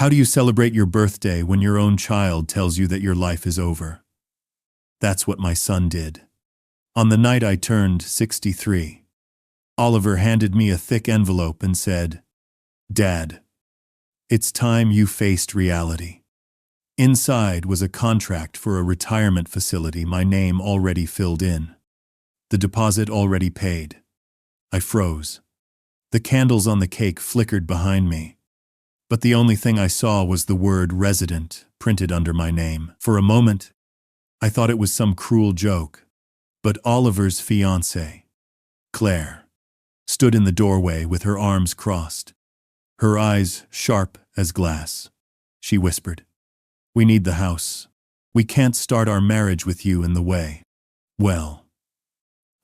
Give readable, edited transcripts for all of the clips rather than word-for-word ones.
How do you celebrate your birthday when your own child tells you that your life is over? That's what my son did. On the night I turned 63, Oliver handed me a thick envelope and said, "Dad, it's time you faced reality." Inside was a contract for a retirement facility my name already filled in. The deposit already paid. I froze. The candles on the cake flickered behind me, but the only thing I saw was the word resident printed under my name. For a moment, I thought it was some cruel joke, but Oliver's fiancée, Claire, stood in the doorway with her arms crossed, her eyes sharp as glass. She whispered, "We need the house. We can't start our marriage with you in the way." Well,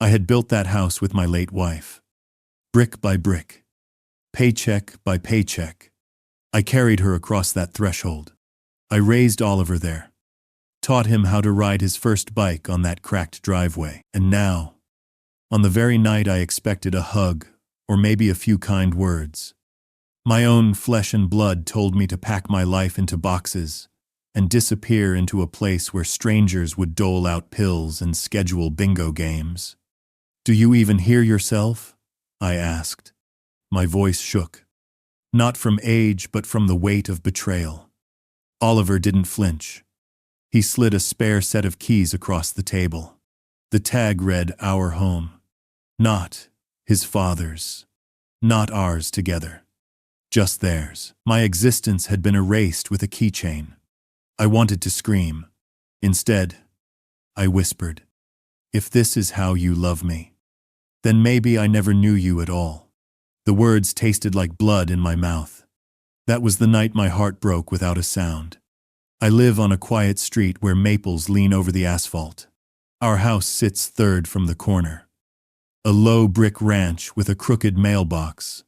I had built that house with my late wife. Brick by brick, paycheck by paycheck. I carried her across that threshold. I raised Oliver there, taught him how to ride his first bike on that cracked driveway. And now, on the very night I expected a hug or maybe a few kind words, my own flesh and blood told me to pack my life into boxes and disappear into a place where strangers would dole out pills and schedule bingo games. "Do you even hear yourself?" I asked. My voice shook, not from age but from the weight of betrayal. Oliver didn't flinch. He slid a spare set of keys across the table. The tag read "Our Home." Not his father's. Not ours together. Just theirs. My existence had been erased with a keychain. I wanted to scream. Instead, I whispered, "If this is how you love me, then maybe I never knew you at all." The words tasted like blood in my mouth. That was the night my heart broke without a sound. I live on a quiet street where maples lean over the asphalt. Our house sits third from the corner. A low brick ranch with a crooked mailbox.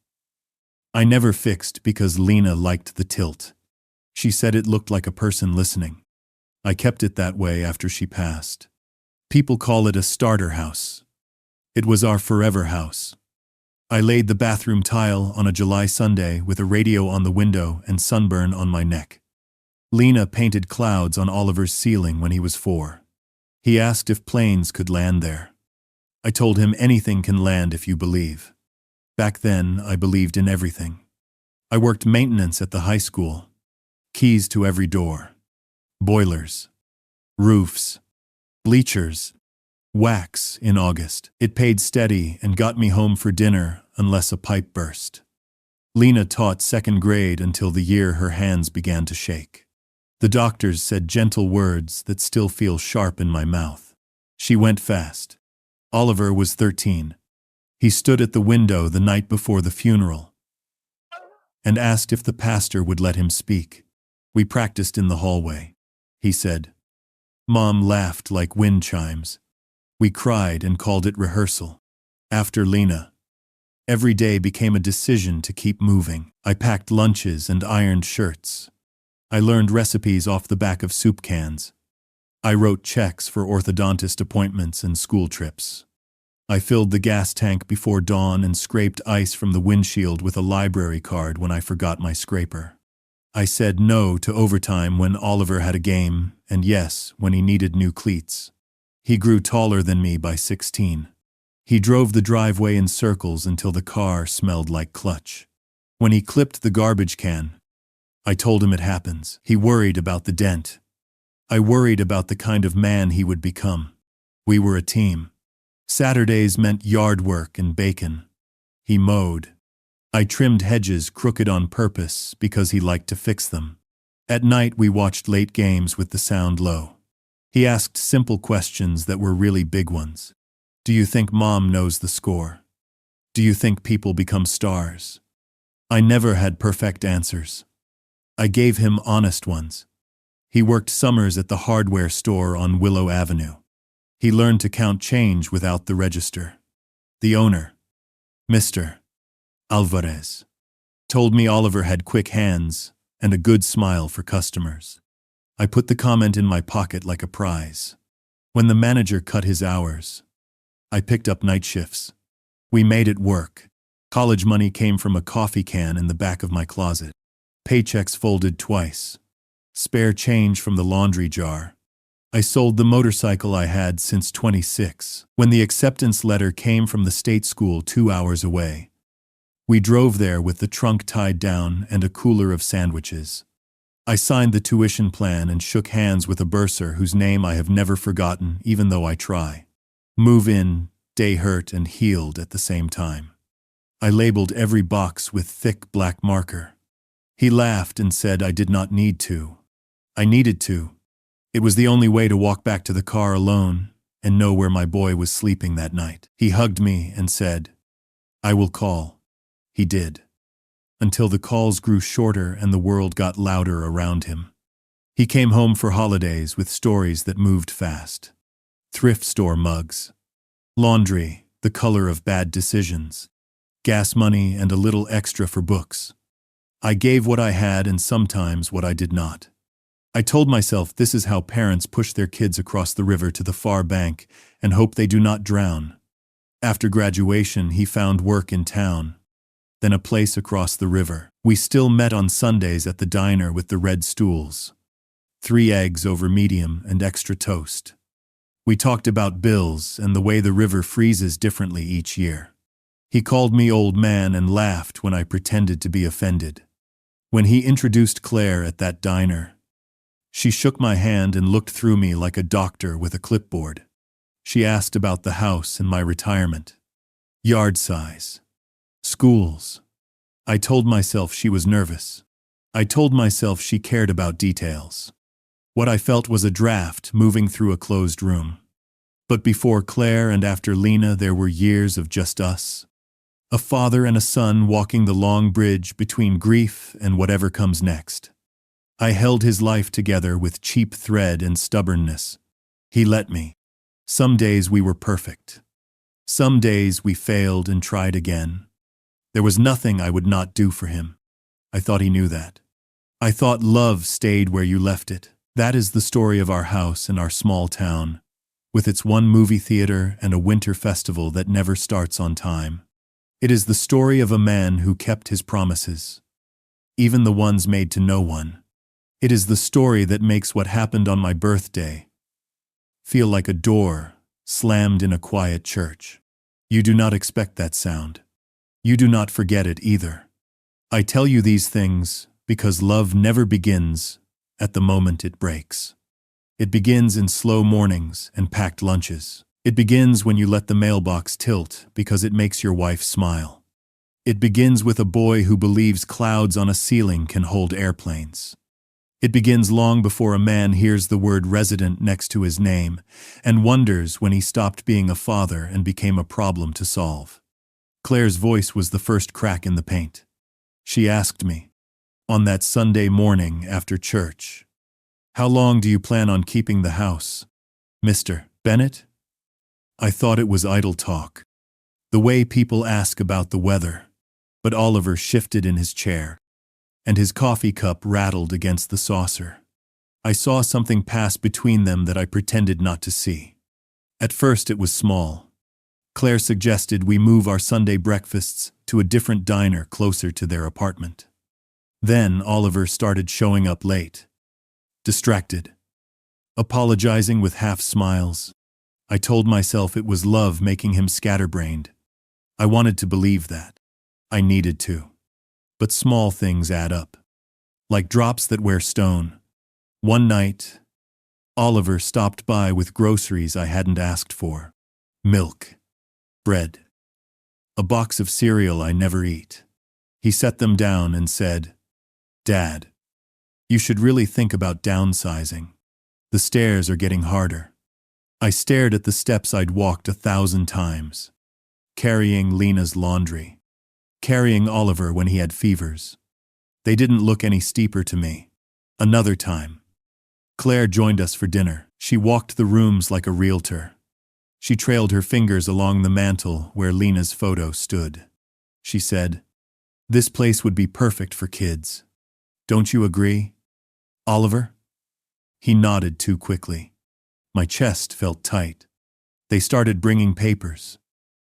I never fixed because Lena liked the tilt. She said it looked like a person listening. I kept it that way after she passed. People call it a starter house. It was our forever house. I laid the bathroom tile on a July Sunday with a radio on the window and sunburn on my neck. Lena painted clouds on Oliver's ceiling when he was 4. He asked if planes could land there. I told him anything can land if you believe. Back then, I believed in everything. I worked maintenance at the high school. Keys to every door. Boilers. Roofs. Bleachers. Wax in August. It paid steady and got me home for dinner unless a pipe burst. Lena taught second grade until the year her hands began to shake. The doctors said gentle words that still feel sharp in my mouth. She went fast. Oliver was 13. He stood at the window the night before the funeral and asked if the pastor would let him speak. We practiced in the hallway. He said. Mom laughed like wind chimes. We cried and called it rehearsal. After Lena, every day became a decision to keep moving. I packed lunches and ironed shirts. I learned recipes off the back of soup cans. I wrote checks for orthodontist appointments and school trips. I filled the gas tank before dawn and scraped ice from the windshield with a library card when I forgot my scraper. I said no to overtime when Oliver had a game, and yes when he needed new cleats. He grew taller than me by 16. He drove the driveway in circles until the car smelled like clutch. When he clipped the garbage can, I told him it happens. He worried about the dent. I worried about the kind of man he would become. We were a team. Saturdays meant yard work and bacon. He mowed. I trimmed hedges crooked on purpose because he liked to fix them. At night we watched late games with the sound low. He asked simple questions that were really big ones. Do you think Mom knows the score? Do you think people become stars? I never had perfect answers. I gave him honest ones. He worked summers at the hardware store on Willow Avenue. He learned to count change without the register. The owner, Mr. Alvarez, told me Oliver had quick hands and a good smile for customers. I put the comment in my pocket like a prize. When the manager cut his hours, I picked up night shifts. We made it work. College money came from a coffee can in the back of my closet. Paychecks folded twice. Spare change from the laundry jar. I sold the motorcycle I had since 26, when the acceptance letter came from the state school 2 hours away. We drove there with the trunk tied down and a cooler of sandwiches. I signed the tuition plan and shook hands with a bursar whose name I have never forgotten, even though I try. Move in, day hurt and healed at the same time. I labeled every box with thick black marker. He laughed and said I did not need to. I needed to. It was the only way to walk back to the car alone and know where my boy was sleeping that night. He hugged me and said, "I will call." He did. Until the calls grew shorter and the world got louder around him. He came home for holidays with stories that moved fast. Thrift store mugs. Laundry, the color of bad decisions. Gas money and a little extra for books. I gave what I had and sometimes what I did not. I told myself this is how parents push their kids across the river to the far bank and hope they do not drown. After graduation, he found work in town, then a place across the river. We still met on Sundays at the diner with the red stools. 3 eggs over medium and extra toast. We talked about bills and the way the river freezes differently each year. He called me old man and laughed when I pretended to be offended. When he introduced Claire at that diner, she shook my hand and looked through me like a doctor with a clipboard. She asked about the house and my retirement. Yard size. Schools. I told myself she was nervous. I told myself she cared about details. What I felt was a draft moving through a closed room. But before Claire and after Lena, there were years of just us. A father and a son walking the long bridge between grief and whatever comes next. I held his life together with cheap thread and stubbornness. He let me. Some days we were perfect. Some days we failed and tried again. There was nothing I would not do for him. I thought he knew that. I thought love stayed where you left it. That is the story of our house and our small town, with its one movie theater and a winter festival that never starts on time. It is the story of a man who kept his promises, even the ones made to no one. It is the story that makes what happened on my birthday feel like a door slammed in a quiet church. You do not expect that sound. You do not forget it either. I tell you these things because love never begins at the moment it breaks. It begins in slow mornings and packed lunches. It begins when you let the mailbox tilt because it makes your wife smile. It begins with a boy who believes clouds on a ceiling can hold airplanes. It begins long before a man hears the word resident next to his name and wonders when he stopped being a father and became a problem to solve. Claire's voice was the first crack in the paint. She asked me, on that Sunday morning after church, "How long do you plan on keeping the house, Mr. Bennett?" I thought it was idle talk, the way people ask about the weather, but Oliver shifted in his chair, and his coffee cup rattled against the saucer. I saw something pass between them that I pretended not to see. At first it was small. Claire suggested we move our Sunday breakfasts to a different diner closer to their apartment. Then Oliver started showing up late, distracted, apologizing with half smiles. I told myself it was love making him scatterbrained. I wanted to believe that. I needed to. But small things add up, like drops that wear stone. One night, Oliver stopped by with groceries I hadn't asked for. Milk, bread, a box of cereal I never eat. He set them down and said, "Dad, you should really think about downsizing. The stairs are getting harder." I stared at the steps I'd walked 1,000 times, carrying Lena's laundry, carrying Oliver when he had fevers. They didn't look any steeper to me. Another time, Claire joined us for dinner. She walked the rooms like a realtor. She trailed her fingers along the mantel where Lena's photo stood. She said, "This place would be perfect for kids. Don't you agree, Oliver?" He nodded too quickly. My chest felt tight. They started bringing papers.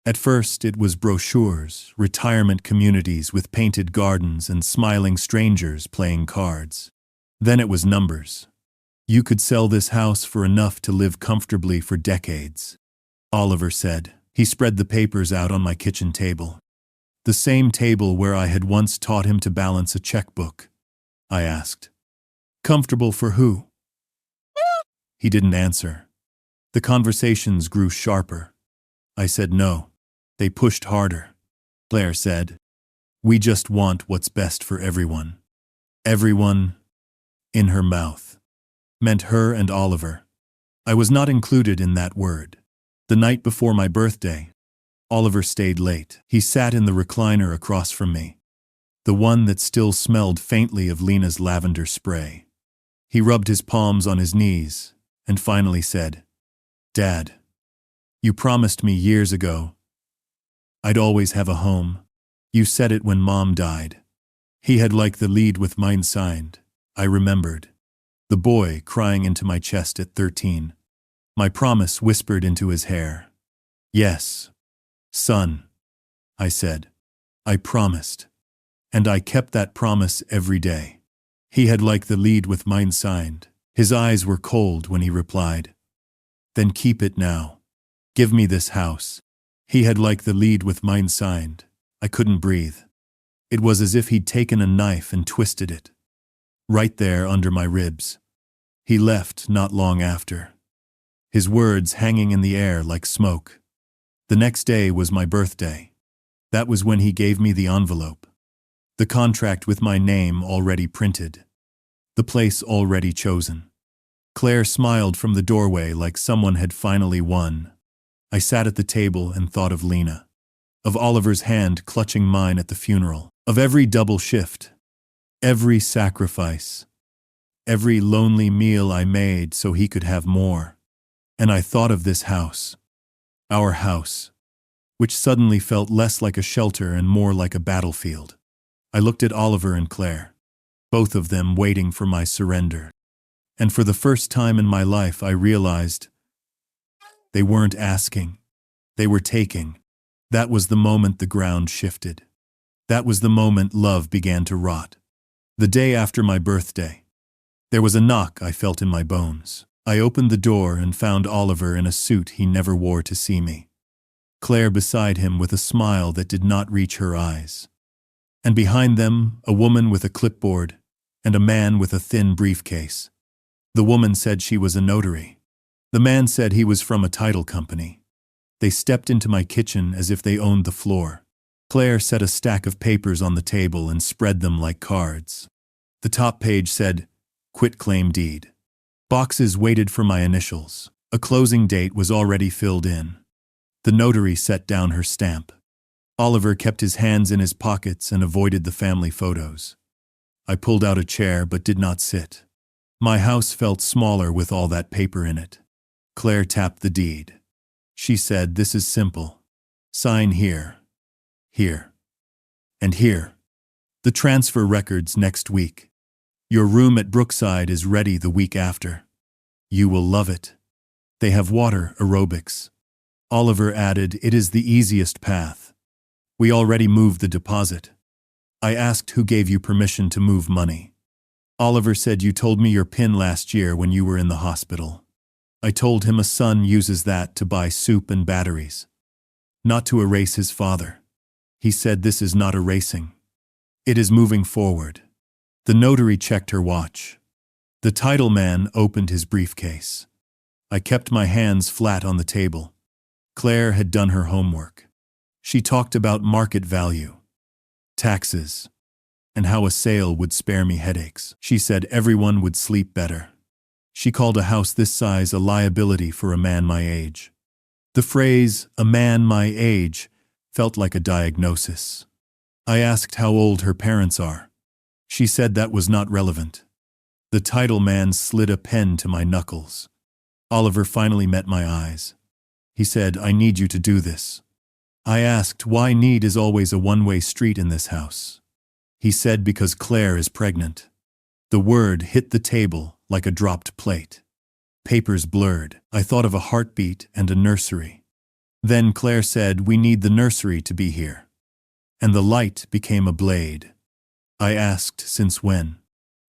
At first, it was brochures, retirement communities with painted gardens and smiling strangers playing cards. Then it was numbers. You could sell this house for enough to live comfortably for decades, Oliver said. He spread the papers out on my kitchen table. The same table where I had once taught him to balance a checkbook. I asked. Comfortable for who? He didn't answer. The conversations grew sharper. I said no. They pushed harder. Claire said, we just want what's best for everyone. Everyone, in her mouth, meant her and Oliver. I was not included in that word. The night before my birthday, Oliver stayed late. He sat in the recliner across from me, the one that still smelled faintly of Lena's lavender spray. He rubbed his palms on his knees and finally said, Dad, you promised me years ago I'd always have a home. You said it when Mom died. He had like the lead with mine signed. I remembered. The boy crying into my chest at 13. My promise whispered into his hair. Yes, son, I said. I promised. And I kept that promise every day. He had like the lead with mine signed. His eyes were cold when he replied. Then keep it now. Give me this house. He had like the lead with mine signed. I couldn't breathe. It was as if he'd taken a knife and twisted it. Right there under my ribs. He left not long after. His words hanging in the air like smoke. The next day was my birthday. That was when he gave me the envelope. The contract with my name already printed. The place already chosen. Claire smiled from the doorway like someone had finally won. I sat at the table and thought of Lena. Of Oliver's hand clutching mine at the funeral. Of every double shift. Every sacrifice. Every lonely meal I made so he could have more. And I thought of this house. Our house. Which suddenly felt less like a shelter and more like a battlefield. I looked at Oliver and Claire. Both of them waiting for my surrender. And for the first time in my life I realized they weren't asking. They were taking. That was the moment the ground shifted. That was the moment love began to rot. The day after my birthday. There was a knock I felt in my bones. I opened the door and found Oliver in a suit he never wore to see me. Claire beside him with a smile that did not reach her eyes. And behind them, a woman with a clipboard and a man with a thin briefcase. The woman said she was a notary. The man said he was from a title company. They stepped into my kitchen as if they owned the floor. Claire set a stack of papers on the table and spread them like cards. The top page said, Quitclaim deed. Boxes waited for my initials. A closing date was already filled in. The notary set down her stamp. Oliver kept his hands in his pockets and avoided the family photos. I pulled out a chair but did not sit. My house felt smaller with all that paper in it. Claire tapped the deed. She said, this is simple. Sign here, here, and here. The transfer records next week. Your room at Brookside is ready the week after. You will love it. They have water aerobics. Oliver added, it is the easiest path. We already moved the deposit. I asked who gave you permission to move money. Oliver said you told me your PIN last year when you were in the hospital. I told him a son uses that to buy soup and batteries. Not to erase his father. He said this is not erasing. It is moving forward. The notary checked her watch. The title man opened his briefcase. I kept my hands flat on the table. Claire had done her homework. She talked about market value, taxes, and how a sale would spare me headaches. She said everyone would sleep better. She called a house this size a liability for a man my age. The phrase, a man my age, felt like a diagnosis. I asked how old her parents are. She said that was not relevant. The title man slid a pen to my knuckles. Oliver finally met my eyes. He said, I need you to do this. I asked why need is always a one-way street in this house. He said because Claire is pregnant. The word hit the table like a dropped plate. Papers blurred. I thought of a heartbeat and a nursery. Then Claire said, "We need the nursery to be here." And the light became a blade. I asked, "Since when?"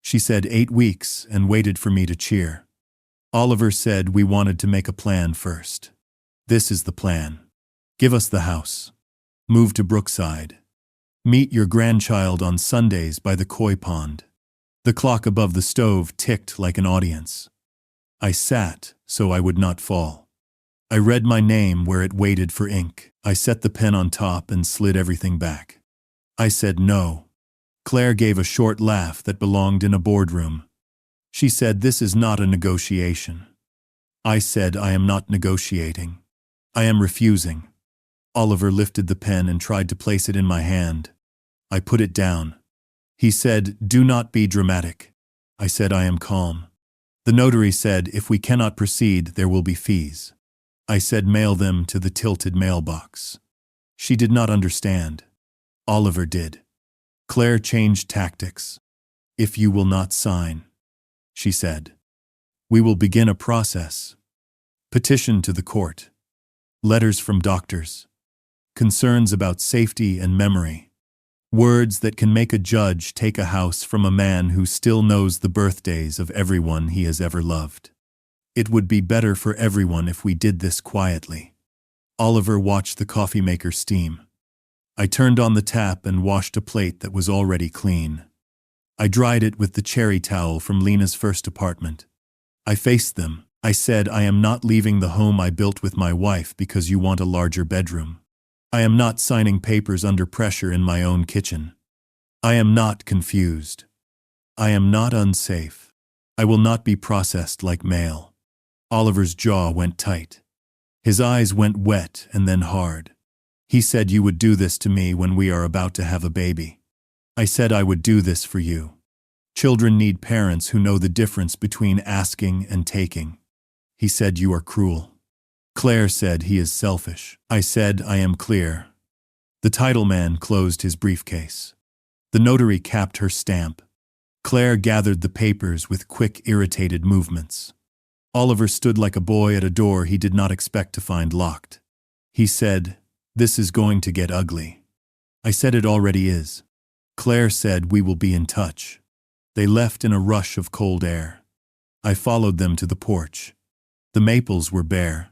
She said, 8 weeks, and waited for me to cheer. Oliver said, "We wanted to make a plan first. This is the plan. Give us the house. Move to Brookside. Meet your grandchild on Sundays by the koi pond." The clock above the stove ticked like an audience. I sat so I would not fall. I read my name where it waited for ink. I set the pen on top and slid everything back. I said no. Claire gave a short laugh that belonged in a boardroom. She said, "This is not a negotiation." I said, "I am not negotiating. I am refusing." Oliver lifted the pen and tried to place it in my hand. I put it down. He said, "Do not be dramatic." I said, "I am calm." The notary said, "If we cannot proceed, there will be fees." I said, "Mail them to the tilted mailbox." She did not understand. Oliver did. Claire changed tactics. "If you will not sign," she said, "we will begin a process. Petition to the court. Letters from doctors. Concerns about safety and memory. Words that can make a judge take a house from a man who still knows the birthdays of everyone he has ever loved. It would be better for everyone if we did this quietly." Oliver watched the coffee maker steam. I turned on the tap and washed a plate that was already clean. I dried it with the cherry towel from Lena's first apartment. I faced them. I said, "I am not leaving the home I built with my wife because you want a larger bedroom. I am not signing papers under pressure in my own kitchen. I am not confused. I am not unsafe. I will not be processed like mail." Oliver's jaw went tight. His eyes went wet and then hard. He said, "You would do this to me when we are about to have a baby." I said, "I would do this for you. Children need parents who know the difference between asking and taking." He said, "You are cruel." Claire said, "He is selfish." I said, "I am clear." The title man closed his briefcase. The notary capped her stamp. Claire gathered the papers with quick, irritated movements. Oliver stood like a boy at a door he did not expect to find locked. He said, "This is going to get ugly." I said, "It already is." Claire said, "We will be in touch." They left in a rush of cold air. I followed them to the porch. The maples were bare.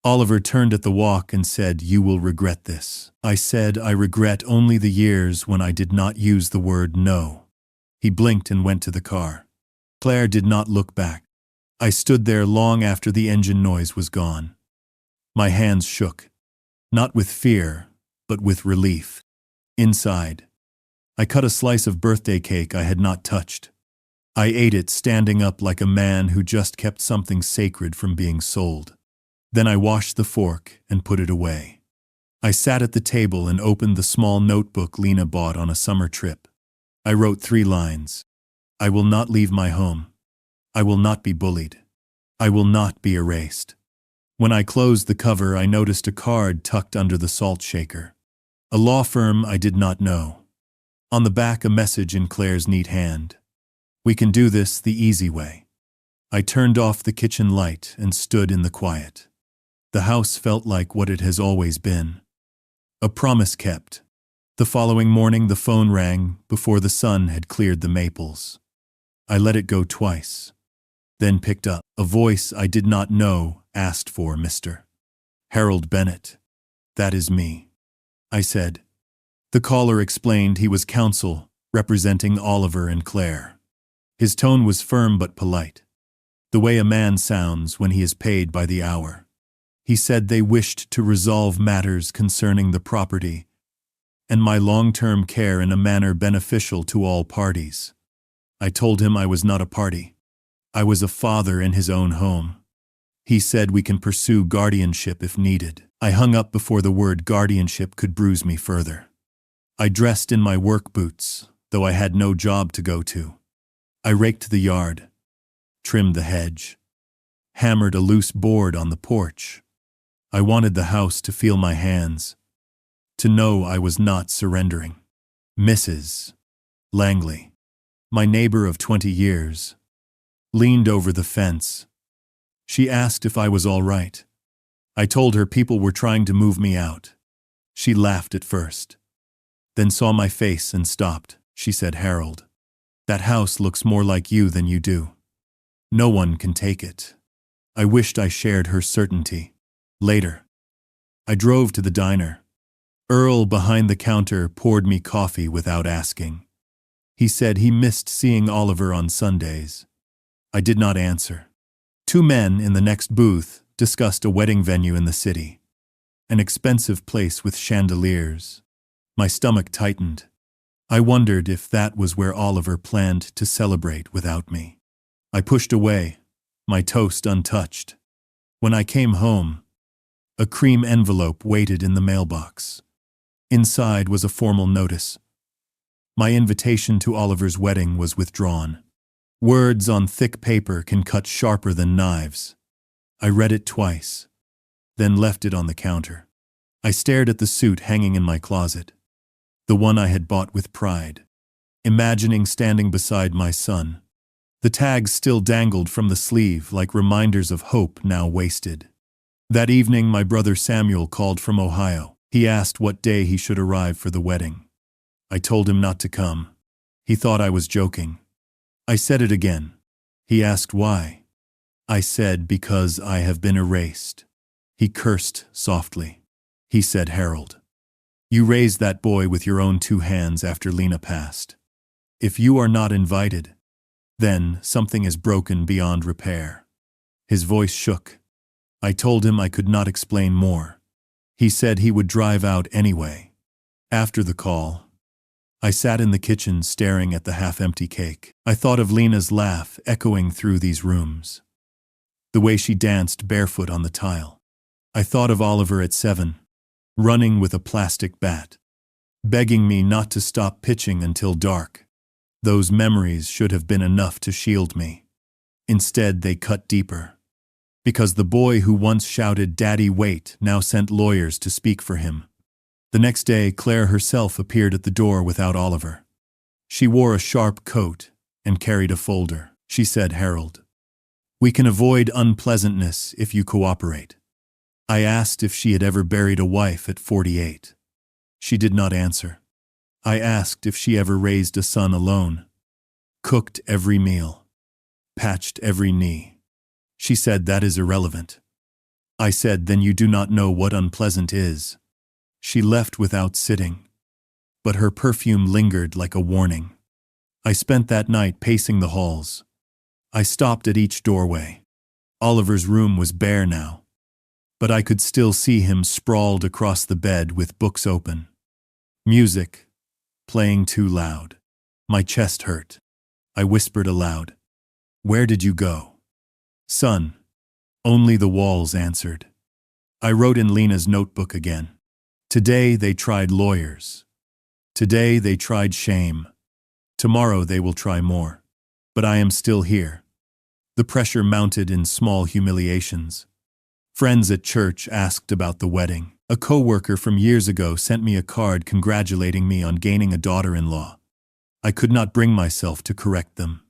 Oliver turned at the walk and said, "You will regret this." I said, "I regret only the years when I did not use the word no." He blinked and went to the car. Claire did not look back. I stood there long after the engine noise was gone. My hands shook. Not with fear, but with relief. Inside, I cut a slice of birthday cake I had not touched. I ate it standing up like a man who just kept something sacred from being sold. Then I washed the fork and put it away. I sat at the table and opened the small notebook Lena bought on a summer trip. I wrote 3 lines. I will not leave my home. I will not be bullied. I will not be erased. When I closed the cover, I noticed a card tucked under the salt shaker. A law firm I did not know. On the back, a message in Claire's neat hand. "We can do this the easy way." I turned off the kitchen light and stood in the quiet. The house felt like what it has always been. A promise kept. The following morning the phone rang before the sun had cleared the maples. I let it go twice, then picked up. A voice I did not know asked for Mr. Harold Bennett. "That is me," I said. The caller explained he was counsel representing Oliver and Claire. His tone was firm but polite, the way a man sounds when he is paid by the hour. He said they wished to resolve matters concerning the property and my long-term care in a manner beneficial to all parties. I told him I was not a party. I was a father in his own home. He said we can pursue guardianship if needed. I hung up before the word guardianship could bruise me further. I dressed in my work boots, though I had no job to go to. I raked the yard, trimmed the hedge, hammered a loose board on the porch. I wanted the house to feel my hands, to know I was not surrendering. Mrs. Langley, my neighbor of 20 years, leaned over the fence. She asked if I was all right. I told her people were trying to move me out. She laughed at first, then saw my face and stopped. She said, "Harold, that house looks more like you than you do. No one can take it." I wished I shared her certainty. Later, I drove to the diner. Earl behind the counter poured me coffee without asking. He said he missed seeing Oliver on Sundays. I did not answer. Two men in the next booth discussed a wedding venue in the city, an expensive place with chandeliers. My stomach tightened. I wondered if that was where Oliver planned to celebrate without me. I pushed away, my toast untouched. When I came home, a cream envelope waited in the mailbox. Inside was a formal notice. My invitation to Oliver's wedding was withdrawn. Words on thick paper can cut sharper than knives. I read it twice, then left it on the counter. I stared at the suit hanging in my closet, the one I had bought with pride, imagining standing beside my son. The tags still dangled from the sleeve like reminders of hope now wasted. That evening, my brother Samuel called from Ohio. He asked what day he should arrive for the wedding. I told him not to come. He thought I was joking. I said it again. He asked why. I said, "Because I have been erased." He cursed softly. He said, "Harold, you raised that boy with your own two hands after Lena passed. If you are not invited, then something is broken beyond repair." His voice shook. I told him I could not explain more. He said he would drive out anyway. After the call, I sat in the kitchen staring at the half-empty cake. I thought of Lena's laugh echoing through these rooms, the way she danced barefoot on the tile. I thought of Oliver at 7, running with a plastic bat, begging me not to stop pitching until dark. Those memories should have been enough to shield me. Instead, they cut deeper. Because the boy who once shouted, "Daddy, wait," now sent lawyers to speak for him. The next day, Claire herself appeared at the door without Oliver. She wore a sharp coat and carried a folder. She said, "Harold, we can avoid unpleasantness if you cooperate." I asked if she had ever buried a wife at 48. She did not answer. I asked if she ever raised a son alone, cooked every meal, patched every knee. She said, "That is irrelevant." I said, "Then you do not know what unpleasant is." She left without sitting, but her perfume lingered like a warning. I spent that night pacing the halls. I stopped at each doorway. Oliver's room was bare now, but I could still see him sprawled across the bed with books open. Music playing too loud. My chest hurt. I whispered aloud, "Where did you go?" "Son." Only the walls answered. I wrote in Lena's notebook again. Today they tried lawyers. Today they tried shame. Tomorrow they will try more. But I am still here. The pressure mounted in small humiliations. Friends at church asked about the wedding. A co-worker from years ago sent me a card congratulating me on gaining a daughter-in-law. I could not bring myself to correct them.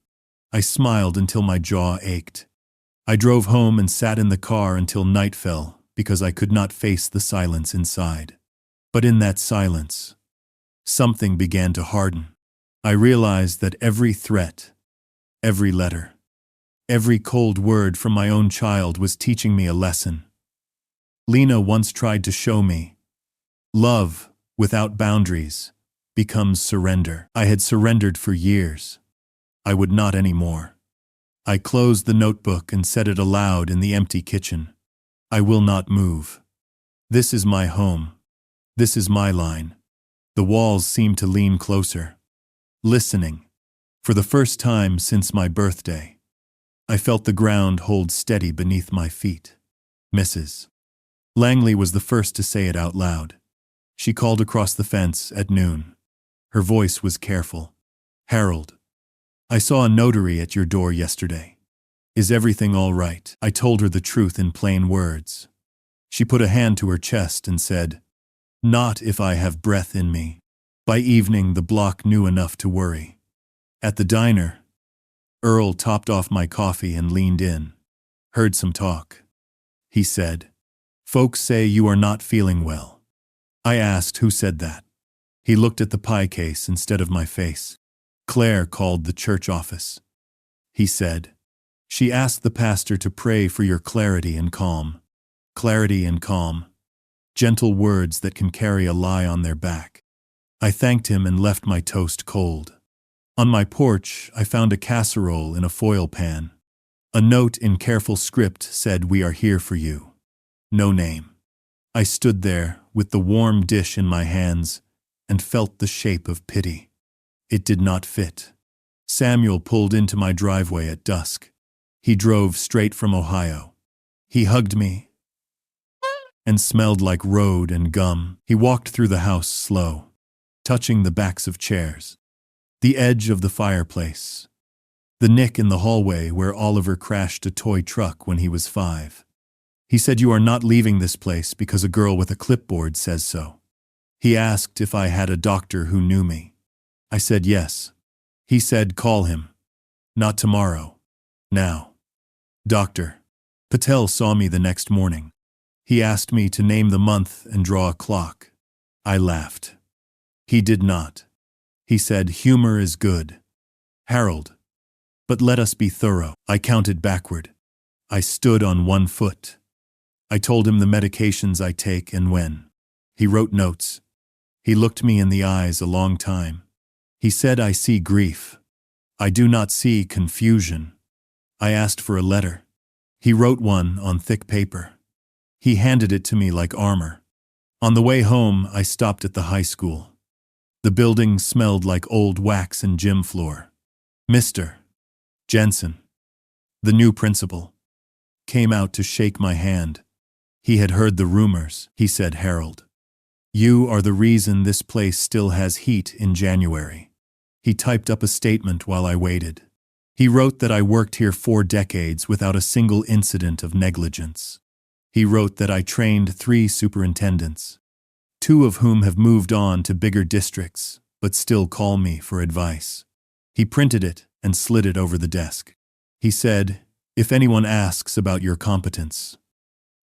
I smiled until my jaw ached. I drove home and sat in the car until night fell because I could not face the silence inside. But in that silence, something began to harden. I realized that every threat, every letter, every cold word from my own child was teaching me a lesson. Lena once tried to show me, love without boundaries becomes surrender. I had surrendered for years. I would not anymore. I closed the notebook and said it aloud in the empty kitchen. I will not move. This is my home. This is my line. The walls seemed to lean closer, listening. For the first time since my birthday, I felt the ground hold steady beneath my feet. "Mrs. Langley was the first to say it out loud. She called across the fence at noon. Her voice was careful. "Harold, I saw a notary at your door yesterday. Is everything all right?" I told her the truth in plain words. She put a hand to her chest and said, "Not if I have breath in me." By evening, the block knew enough to worry. At the diner, Earl topped off my coffee and leaned in. "Heard some talk," he said. Folks say you are not feeling well. I asked who said that. He looked at the pie case instead of my face. Claire called the church office. He said, "She asked the pastor to pray for your clarity and calm." Clarity and calm. Gentle words that can carry a lie on their back. I thanked him and left my toast cold. On my porch, I found a casserole in a foil pan. A note in careful script said, "We are here for you." No name. I stood there with the warm dish in my hands and felt the shape of pity. It did not fit. Samuel pulled into my driveway at dusk. He drove straight from Ohio. He hugged me and smelled like road and gum. He walked through the house slow, touching the backs of chairs, the edge of the fireplace, the nick in the hallway where Oliver crashed a toy truck when he was 5. He said, "You are not leaving this place because a girl with a clipboard says so." He asked if I had a doctor who knew me. I said yes. He said, "Call him. Not tomorrow. Now." Dr. Patel saw me the next morning. He asked me to name the month and draw a clock. I laughed. He did not. He said, "Humor is good, Harold. But let us be thorough." I counted backward. I stood on one foot. I told him the medications I take and when. He wrote notes. He looked me in the eyes a long time. He said, "I see grief. I do not see confusion." I asked for a letter. He wrote one on thick paper. He handed it to me like armor. On the way home, I stopped at the high school. The building smelled like old wax and gym floor. Mr. Jensen, the new principal, came out to shake my hand. He had heard the rumors. He said, "Harold, you are the reason this place still has heat in January." He typed up a statement while I waited. He wrote that I worked here 4 decades without a single incident of negligence. He wrote that I trained 3 superintendents, 2 of whom have moved on to bigger districts, but still call me for advice. He printed it and slid it over the desk. He said, "If anyone asks about your competence,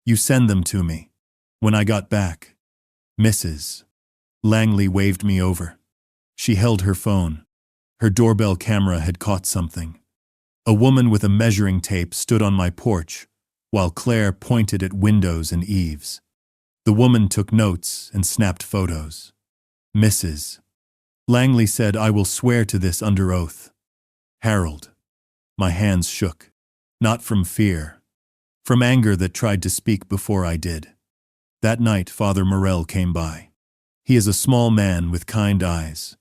you send them to me." When I got back, Mrs. Langley waved me over. She held her phone. Her doorbell camera had caught something. A woman with a measuring tape stood on my porch, while Claire pointed at windows and eaves. The woman took notes and snapped photos. Mrs. Langley said, "I will swear to this under oath." Harold. My hands shook. Not from fear. From anger that tried to speak before I did. That night, Father Morell came by. He is a small man with kind eyes.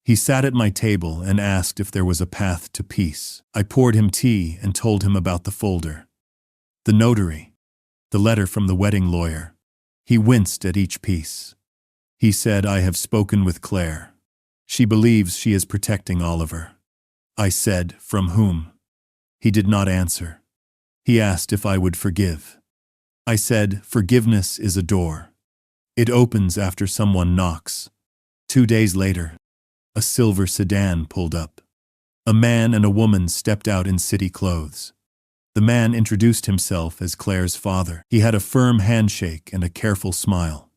He sat at my table and asked if there was a path to peace. I poured him tea and told him about the folder, the notary, the letter from the wedding lawyer. He winced at each piece. He said, "I have spoken with Claire. She believes she is protecting Oliver." I said, "From whom?" He did not answer. He asked if I would forgive. I said, "Forgiveness is a door. It opens after someone knocks." 2 days later, a silver sedan pulled up. A man and a woman stepped out in city clothes. The man introduced himself as Claire's father. He had a firm handshake and a careful smile.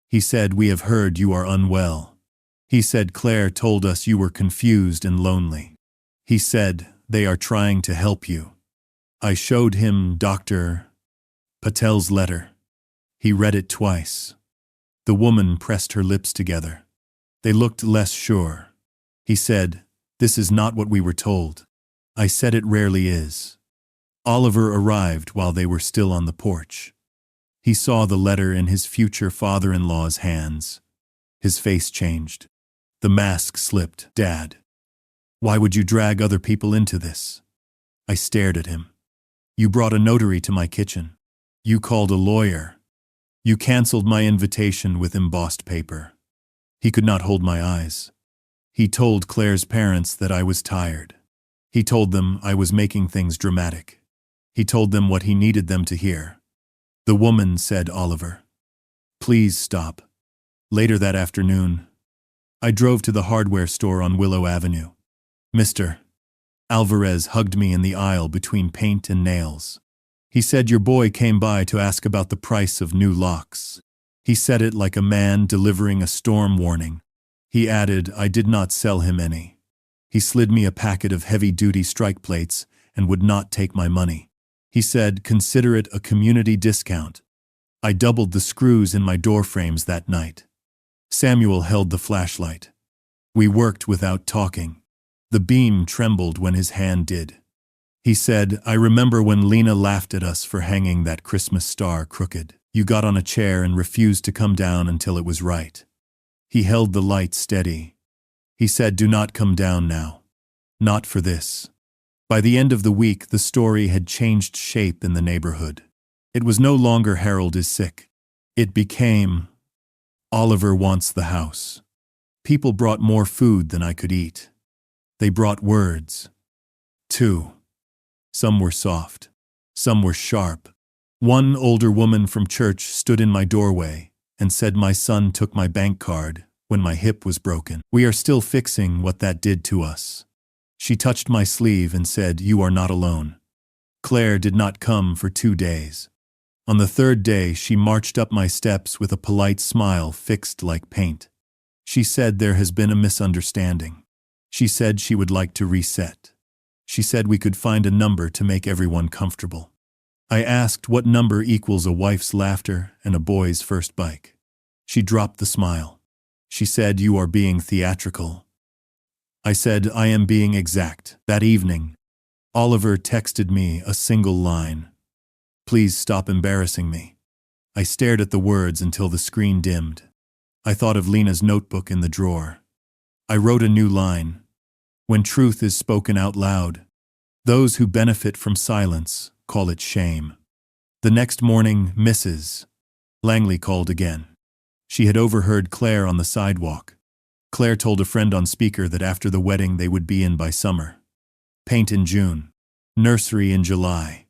He said, "We have heard you are unwell." He said, "Claire told us you were confused and lonely." He said, "They are trying to help you." I showed him Dr. Patel's letter. He read it twice. The woman pressed her lips together. They looked less sure. He said, "This is not what we were told." I said, "It rarely is." Oliver arrived while they were still on the porch. He saw the letter in his future father-in-law's hands. His face changed. The mask slipped. "Dad, why would you drag other people into this?" I stared at him. "You brought a notary to my kitchen. You called a lawyer. You canceled my invitation with embossed paper." He could not hold my eyes. He told Claire's parents that I was tired. He told them I was making things dramatic. He told them what he needed them to hear. The woman said, "Oliver, please stop." Later that afternoon, I drove to the hardware store on Willow Avenue. Mr. Alvarez hugged me in the aisle between paint and nails. He said your boy came by to ask about the price of new locks. He said it like a man delivering a storm warning. He added, I did not sell him any. He slid me a packet of heavy-duty strike plates and would not take my money. He said, consider it a community discount. I doubled the screws in my door frames that night. Samuel held the flashlight. We worked without talking. The beam trembled when his hand did. He said, I remember when Lena laughed at us for hanging that Christmas star crooked. You got on a chair and refused to come down until it was right. He held the light steady. He said, do not come down now. Not for this. By the end of the week, the story had changed shape in the neighborhood. It was no longer Harold is sick. It became, Oliver wants the house. People brought more food than I could eat. They brought words, too. Some were soft. Some were sharp. One older woman from church stood in my doorway and said my son took my bank card when my hip was broken. We are still fixing what that did to us. She touched my sleeve and said, you are not alone. Claire did not come for 2 days. On the 3rd day, she marched up my steps with a polite smile fixed like paint. She said there has been a misunderstanding. She said she would like to reset. She said we could find a number to make everyone comfortable. I asked what number equals a wife's laughter and a boy's first bike. She dropped the smile. She said, you are being theatrical. I said, I am being exact. That evening, Oliver texted me a single line. Please stop embarrassing me. I stared at the words until the screen dimmed. I thought of Lena's notebook in the drawer. I wrote a new line. When truth is spoken out loud, those who benefit from silence call it shame. The next morning, Mrs. Langley called again. She had overheard Claire on the sidewalk. Claire told a friend on speaker that after the wedding they would be in by summer. Paint in June. Nursery in July.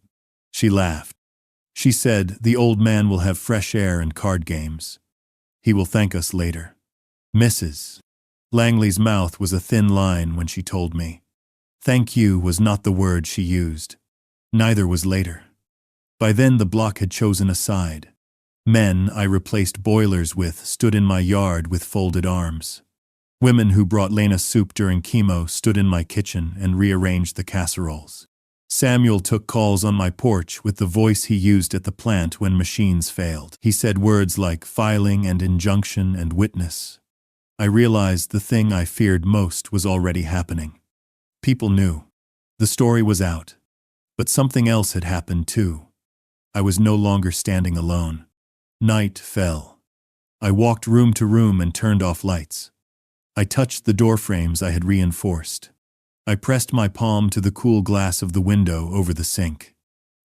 She laughed. She said, the old man will have fresh air and card games. He will thank us later. Mrs. Langley's mouth was a thin line when she told me. Thank you was not the word she used. Neither was later. By then the block had chosen a side. Men I replaced boilers with stood in my yard with folded arms. Women who brought Lena soup during chemo stood in my kitchen and rearranged the casseroles. Samuel took calls on my porch with the voice he used at the plant when machines failed. He said words like filing and injunction and witness. I realized the thing I feared most was already happening. People knew. The story was out. But something else had happened too. I was no longer standing alone. Night fell. I walked room to room and turned off lights. I touched the door frames I had reinforced. I pressed my palm to the cool glass of the window over the sink.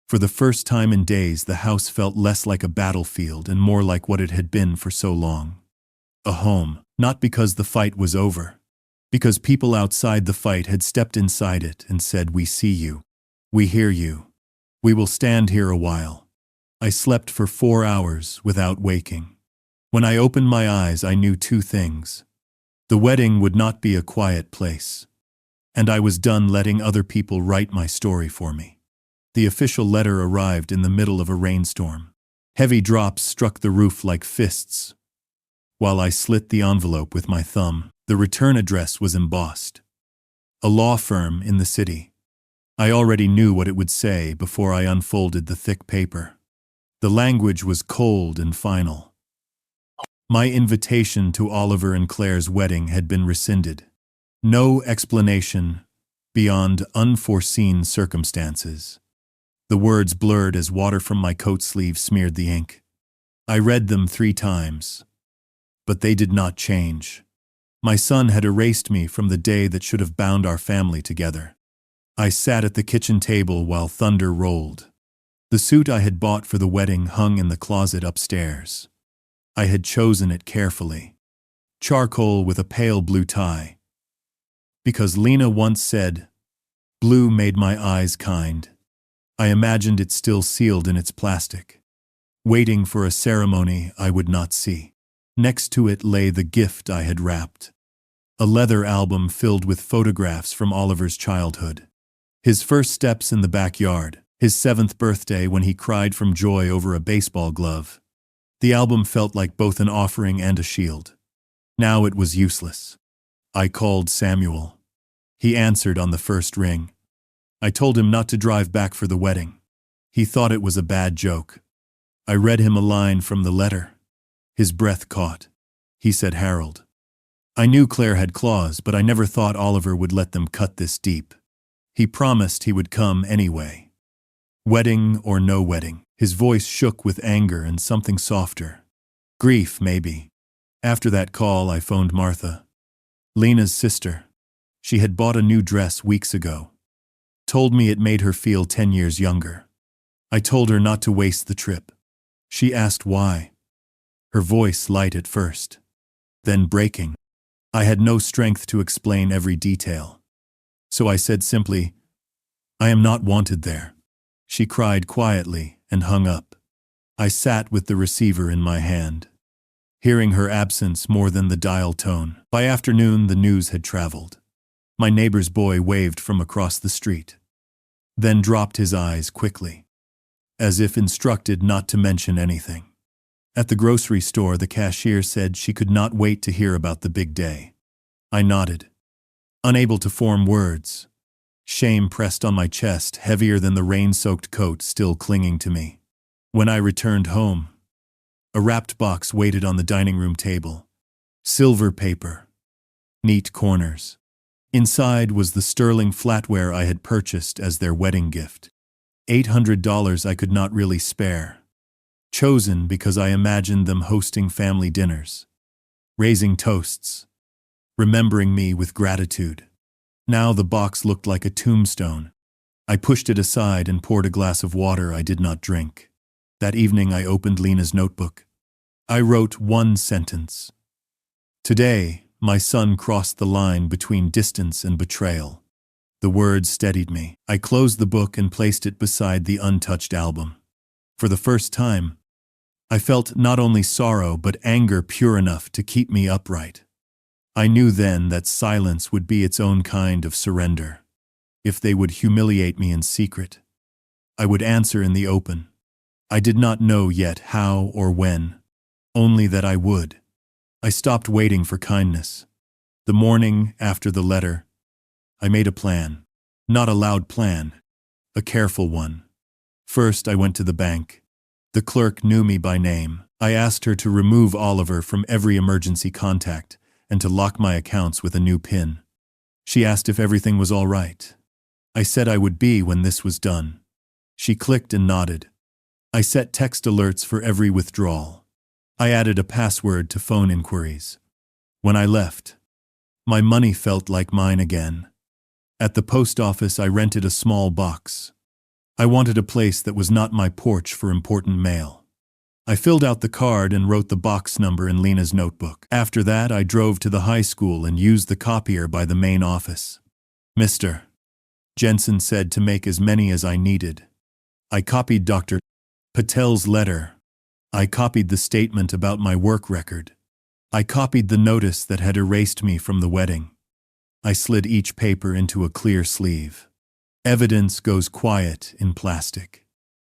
For the first time in days, the house felt less like a battlefield and more like what it had been for so long. A home, not because the fight was over. Because people outside the fight had stepped inside it and said, we see you. We hear you. We will stand here a while. I slept for 4 hours without waking. When I opened my eyes, I knew 2 things. The wedding would not be a quiet place. And I was done letting other people write my story for me. The official letter arrived in the middle of a rainstorm. Heavy drops struck the roof like fists. While I slit the envelope with my thumb, the return address was embossed. A law firm in the city. I already knew what it would say before I unfolded the thick paper. The language was cold and final. My invitation to Oliver and Claire's wedding had been rescinded. No explanation beyond unforeseen circumstances. The words blurred as water from my coat sleeve smeared the ink. I read them 3 times. But they did not change. My son had erased me from the day that should have bound our family together. I sat at the kitchen table while thunder rolled. The suit I had bought for the wedding hung in the closet upstairs. I had chosen it carefully. Charcoal with a pale blue tie. Because Lena once said, blue made my eyes kind. I imagined it still sealed in its plastic, waiting for a ceremony I would not see. Next to it lay the gift I had wrapped. A leather album filled with photographs from Oliver's childhood. His first steps in the backyard, His 7th birthday when he cried from joy over a baseball glove. The album felt like both an offering and a shield. Now it was useless. I called Samuel. He answered on the first ring. I told him not to drive back for the wedding. He thought it was a bad joke. I read him a line from the letter. His breath caught. He said, "Harold." I knew Claire had claws, but I never thought Oliver would let them cut this deep. He promised he would come anyway. Wedding or no wedding. His voice shook with anger and something softer. Grief, maybe. After that call, I phoned Martha. Lena's sister. She had bought a new dress weeks ago. Told me it made her feel 10 years younger. I told her not to waste the trip. She asked why. Her voice light at first, then breaking. I had no strength to explain every detail. So I said simply, "I am not wanted there." She cried quietly and hung up. I sat with the receiver in my hand, hearing her absence more than the dial tone. By afternoon, the news had traveled. My neighbor's boy waved from across the street, then dropped his eyes quickly, as if instructed not to mention anything. At the grocery store, the cashier said she could not wait to hear about the big day. I nodded, unable to form words. Shame pressed on my chest, heavier than the rain-soaked coat still clinging to me. When I returned home, a wrapped box waited on the dining room table. Silver paper, neat corners. Inside was the sterling flatware I had purchased as their wedding gift. $800 I could not really spare. Chosen because I imagined them hosting family dinners, raising toasts, remembering me with gratitude. Now the box looked like a tombstone. I pushed it aside and poured a glass of water I did not drink. That evening I opened Lena's notebook. I wrote one sentence. Today, my son crossed the line between distance and betrayal. The words steadied me. I closed the book and placed it beside the untouched album. For the first time, I felt not only sorrow but anger pure enough to keep me upright. I knew then that silence would be its own kind of surrender. If they would humiliate me in secret, I would answer in the open. I did not know yet how or when, only that I would. I stopped waiting for kindness. The morning after the letter, I made a plan. Not a loud plan, a careful one. First, I went to the bank. The clerk knew me by name. I asked her to remove Oliver from every emergency contact and to lock my accounts with a new PIN. She asked if everything was all right. I said I would be when this was done. She clicked and nodded. I set text alerts for every withdrawal. I added a password to phone inquiries. When I left, my money felt like mine again. At the post office, I rented a small box. I wanted a place that was not my porch for important mail. I filled out the card and wrote the box number in Lena's notebook. After that, I drove to the high school and used the copier by the main office. Mr. Jensen said to make as many as I needed. I copied Dr. Patel's letter. I copied the statement about my work record. I copied the notice that had erased me from the wedding. I slid each paper into a clear sleeve. Evidence goes quiet in plastic.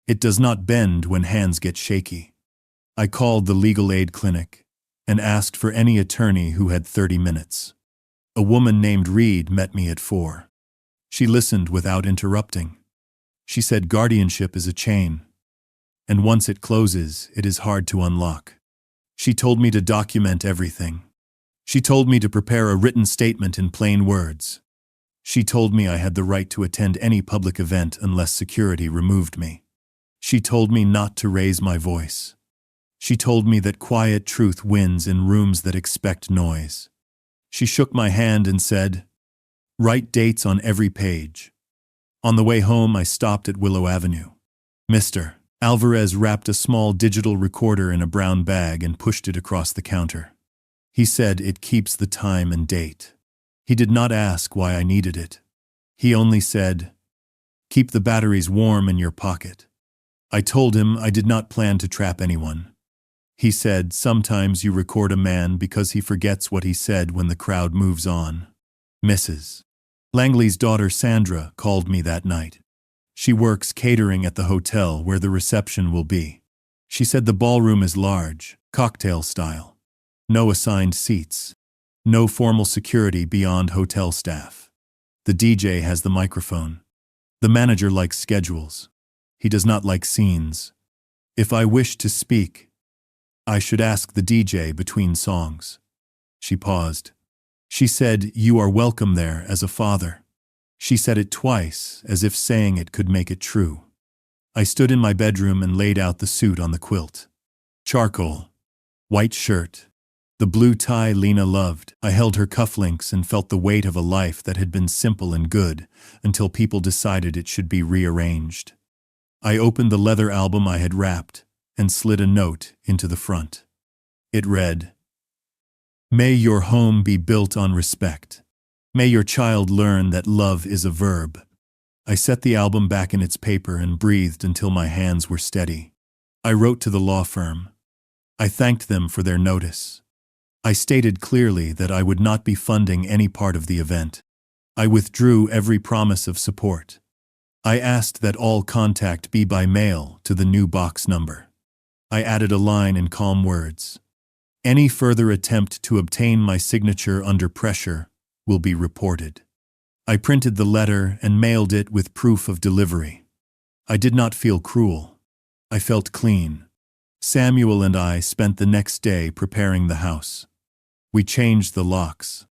It does not bend when hands get shaky. I called the legal aid clinic and asked for any attorney who had 30 minutes. A woman named Reed met me at 4. She listened without interrupting. She said guardianship is a chain, and once it closes, it is hard to unlock. She told me to document everything. She told me to prepare a written statement in plain words. She told me I had the right to attend any public event unless security removed me. She told me not to raise my voice. She told me that quiet truth wins in rooms that expect noise. She shook my hand and said, "Write dates on every page." On the way home, I stopped at Willow Avenue. Mr. Alvarez wrapped a small digital recorder in a brown bag and pushed it across the counter. He said it keeps the time and date. He did not ask why I needed it. He only said, "Keep the batteries warm in your pocket." I told him I did not plan to trap anyone. He said, "Sometimes you record a man because he forgets what he said when the crowd moves on." Mrs. Langley's daughter Sandra called me that night. She works catering at the hotel where the reception will be. She said the ballroom is large, cocktail style. No assigned seats. No formal security beyond hotel staff. The DJ has the microphone. The manager likes schedules. He does not like scenes. If I wish to speak, I should ask the DJ between songs. She paused. She said, "You are welcome there as a father." She said it twice, as if saying it could make it true. I stood in my bedroom and laid out the suit on the quilt. Charcoal. White shirt. The blue tie Lena loved. I held her cufflinks and felt the weight of a life that had been simple and good, until people decided it should be rearranged. I opened the leather album I had wrapped and slid a note into the front. It read, "May your home be built on respect. May your child learn that love is a verb." I set the album back in its paper and breathed until my hands were steady. I wrote to the law firm. I thanked them for their notice. I stated clearly that I would not be funding any part of the event. I withdrew every promise of support. I asked that all contact be by mail to the new box number. I added a line in calm words. Any further attempt to obtain my signature under pressure will be reported. I printed the letter and mailed it with proof of delivery. I did not feel cruel. I felt clean. Samuel and I spent the next day preparing the house. We changed the locks.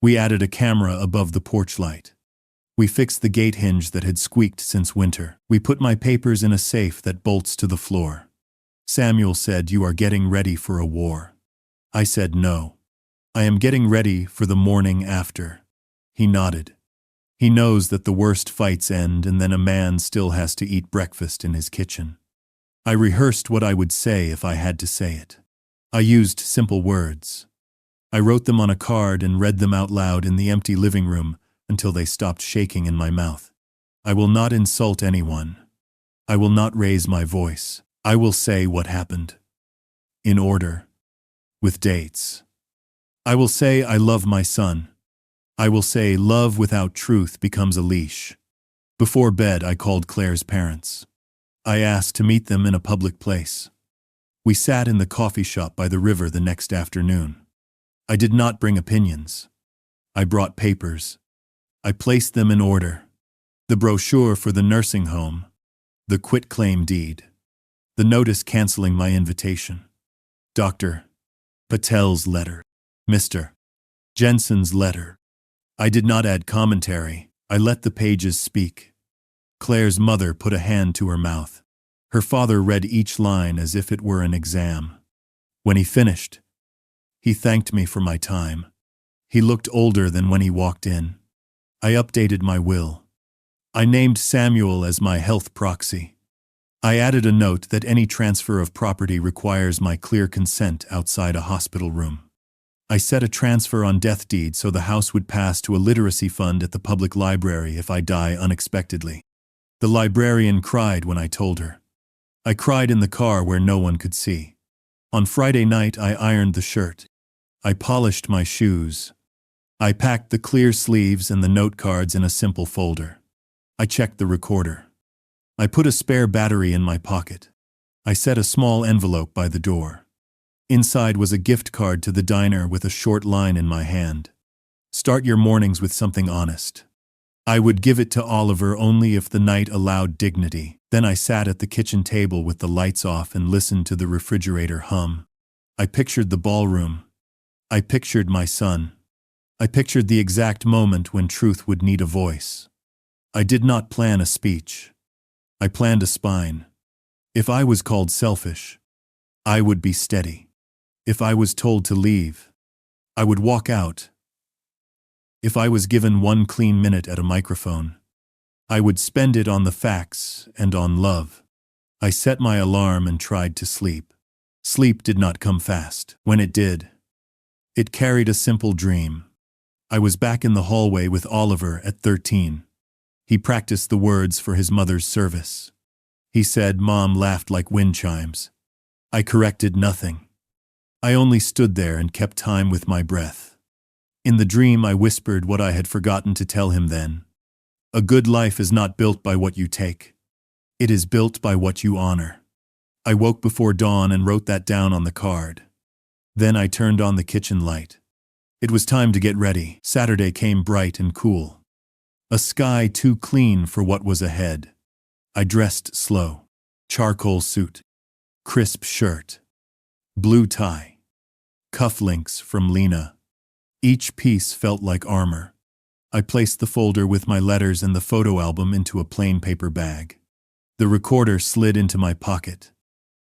We added a camera above the porch light. We fixed the gate hinge that had squeaked since winter. We put my papers in a safe that bolts to the floor. Samuel said, "You are getting ready for a war." I said, "No. I am getting ready for the morning after." He nodded. He knows that the worst fights end and then a man still has to eat breakfast in his kitchen. I rehearsed what I would say if I had to say it. I used simple words. I wrote them on a card and read them out loud in the empty living room until they stopped shaking in my mouth. I will not insult anyone. I will not raise my voice. I will say what happened. In order. With dates. I will say I love my son. I will say love without truth becomes a leash. Before bed, I called Claire's parents. I asked to meet them in a public place. We sat in the coffee shop by the river the next afternoon. I did not bring opinions. I brought papers. I placed them in order. The brochure for the nursing home. The quitclaim deed. The notice canceling my invitation. Dr. Patel's letter. Mr. Jensen's letter. I did not add commentary. I let the pages speak. Claire's mother put a hand to her mouth. Her father read each line as if it were an exam. When he finished, he thanked me for my time. He looked older than when he walked in. I updated my will. I named Samuel as my health proxy. I added a note that any transfer of property requires my clear consent outside a hospital room. I set a transfer on death deed so the house would pass to a literacy fund at the public library if I die unexpectedly. The librarian cried when I told her. I cried in the car where no one could see. On Friday night, I ironed the shirt. I polished my shoes. I packed the clear sleeves and the note cards in a simple folder. I checked the recorder. I put a spare battery in my pocket. I set a small envelope by the door. Inside was a gift card to the diner with a short line in my hand. Start your mornings with something honest. I would give it to Oliver only if the night allowed dignity. Then I sat at the kitchen table with the lights off and listened to the refrigerator hum. I pictured the ballroom. I pictured my son. I pictured the exact moment when truth would need a voice. I did not plan a speech. I planned a spine. If I was called selfish, I would be steady. If I was told to leave, I would walk out. If I was given 1 clean minute at a microphone, I would spend it on the facts and on love. I set my alarm and tried to sleep. Sleep did not come fast. When it did, it carried a simple dream. I was back in the hallway with Oliver at 13. He practiced the words for his mother's service. He said, "Mom," laughed like wind chimes. I corrected nothing. I only stood there and kept time with my breath. In the dream, I whispered what I had forgotten to tell him then. A good life is not built by what you take. It is built by what you honor. I woke before dawn and wrote that down on the card. Then I turned on the kitchen light. It was time to get ready. Saturday came bright and cool. A sky too clean for what was ahead. I dressed slow. Charcoal suit. Crisp shirt. Blue tie. Cufflinks from Lena. Each piece felt like armor. I placed the folder with my letters and the photo album into a plain paper bag. The recorder slid into my pocket.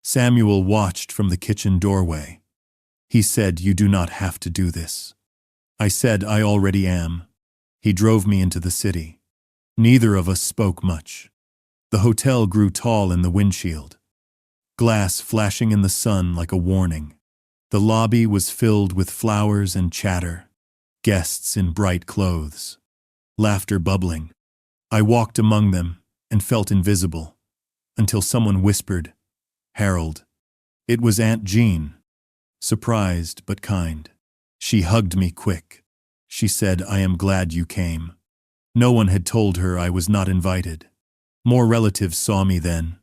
Samuel watched from the kitchen doorway. He said, "You do not have to do this." I said, "I already am." He drove me into the city. Neither of us spoke much. The hotel grew tall in the windshield. Glass flashing in the sun like a warning. The lobby was filled with flowers and chatter. Guests in bright clothes. Laughter bubbling. I walked among them and felt invisible, until someone whispered, "Harold." It was Aunt Jean, surprised but kind. She hugged me quick. She said, "I am glad you came." No one had told her I was not invited. More relatives saw me then.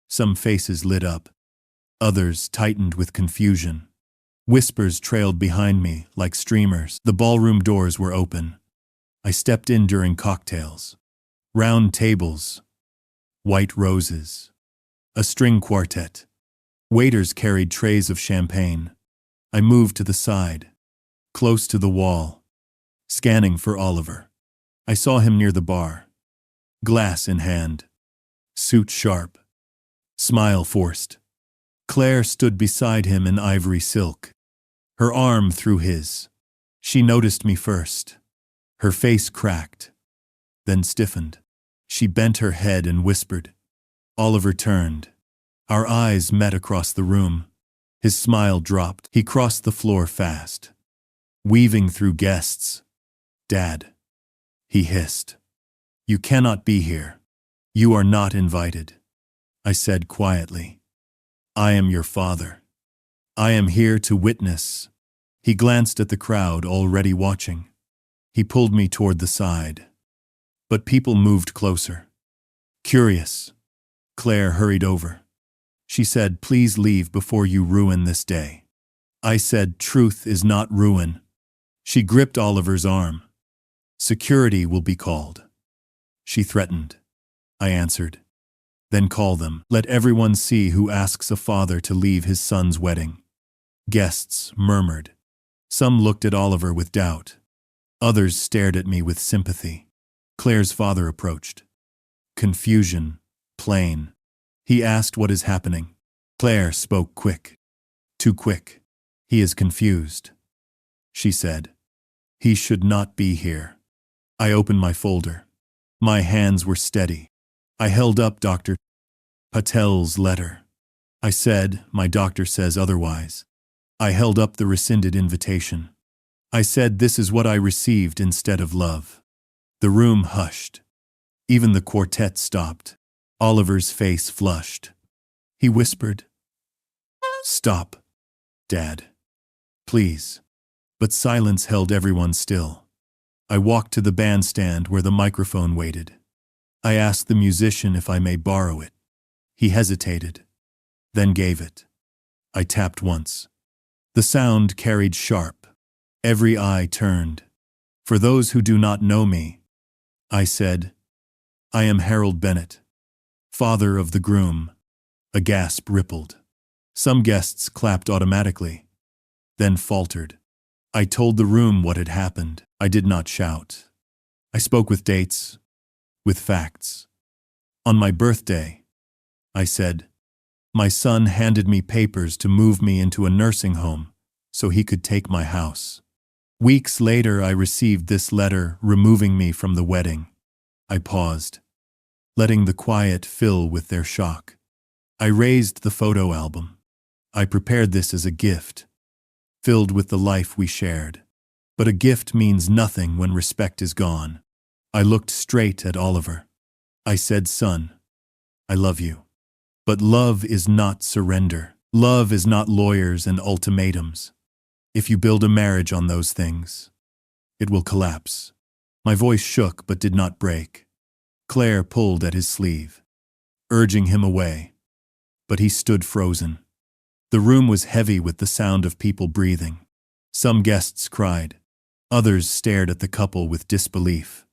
Some faces lit up. Others tightened with confusion. Whispers trailed behind me like streamers. The ballroom doors were open. I stepped in during cocktails. Round tables. White roses. A string quartet. Waiters carried trays of champagne. I moved to the side, close to the wall, scanning for Oliver. I saw him near the bar. Glass in hand. Suit sharp. Smile forced. Claire stood beside him in ivory silk. Her arm through his. She noticed me first. Her face cracked, then stiffened. She bent her head and whispered. Oliver turned. Our eyes met across the room. His smile dropped. He crossed the floor fast. Weaving through guests. "Dad," he hissed. "You cannot be here. You are not invited." I said quietly, "I am your father. I am here to witness." He glanced at the crowd already watching. He pulled me toward the side. But people moved closer. Curious. Claire hurried over. She said, "Please leave before you ruin this day." I said, "Truth is not ruin." She gripped Oliver's arm. "Security will be called." She threatened. I answered. "Then call them. Let everyone see who asks a father to leave his son's wedding." Guests murmured. Some looked at Oliver with doubt. Others stared at me with sympathy. Claire's father approached. Confusion, plain. He asked what is happening. Claire spoke quick. Too quick. "He is confused," she said. "He should not be here." I opened my folder. My hands were steady. I held up Dr. Patel's letter. I said, "My doctor says otherwise." I held up the rescinded invitation. I said, "This is what I received instead of love." The room hushed. Even the quartet stopped. Oliver's face flushed. He whispered, "Stop, Dad. Please." But silence held everyone still. I walked to the bandstand where the microphone waited. I asked the musician if I may borrow it. He hesitated, then gave it. I tapped once. The sound carried sharp. Every eye turned. "For those who do not know me," I said, "I am Harold Bennett, father of the groom." A gasp rippled. Some guests clapped automatically, then faltered. I told the room what had happened. I did not shout. I spoke with dates, with facts. On my birthday, I said, my son handed me papers to move me into a nursing home so he could take my house. Weeks later, I received this letter removing me from the wedding. I paused, letting the quiet fill with their shock. I raised the photo album. I prepared this as a gift, filled with the life we shared. But a gift means nothing when respect is gone. I looked straight at Oliver. I said, "Son, I love you." But love is not surrender. Love is not lawyers and ultimatums. If you build a marriage on those things, it will collapse. My voice shook but did not break. Claire pulled at his sleeve, urging him away. But he stood frozen. The room was heavy with the sound of people breathing. Some guests cried. Others stared at the couple with disbelief.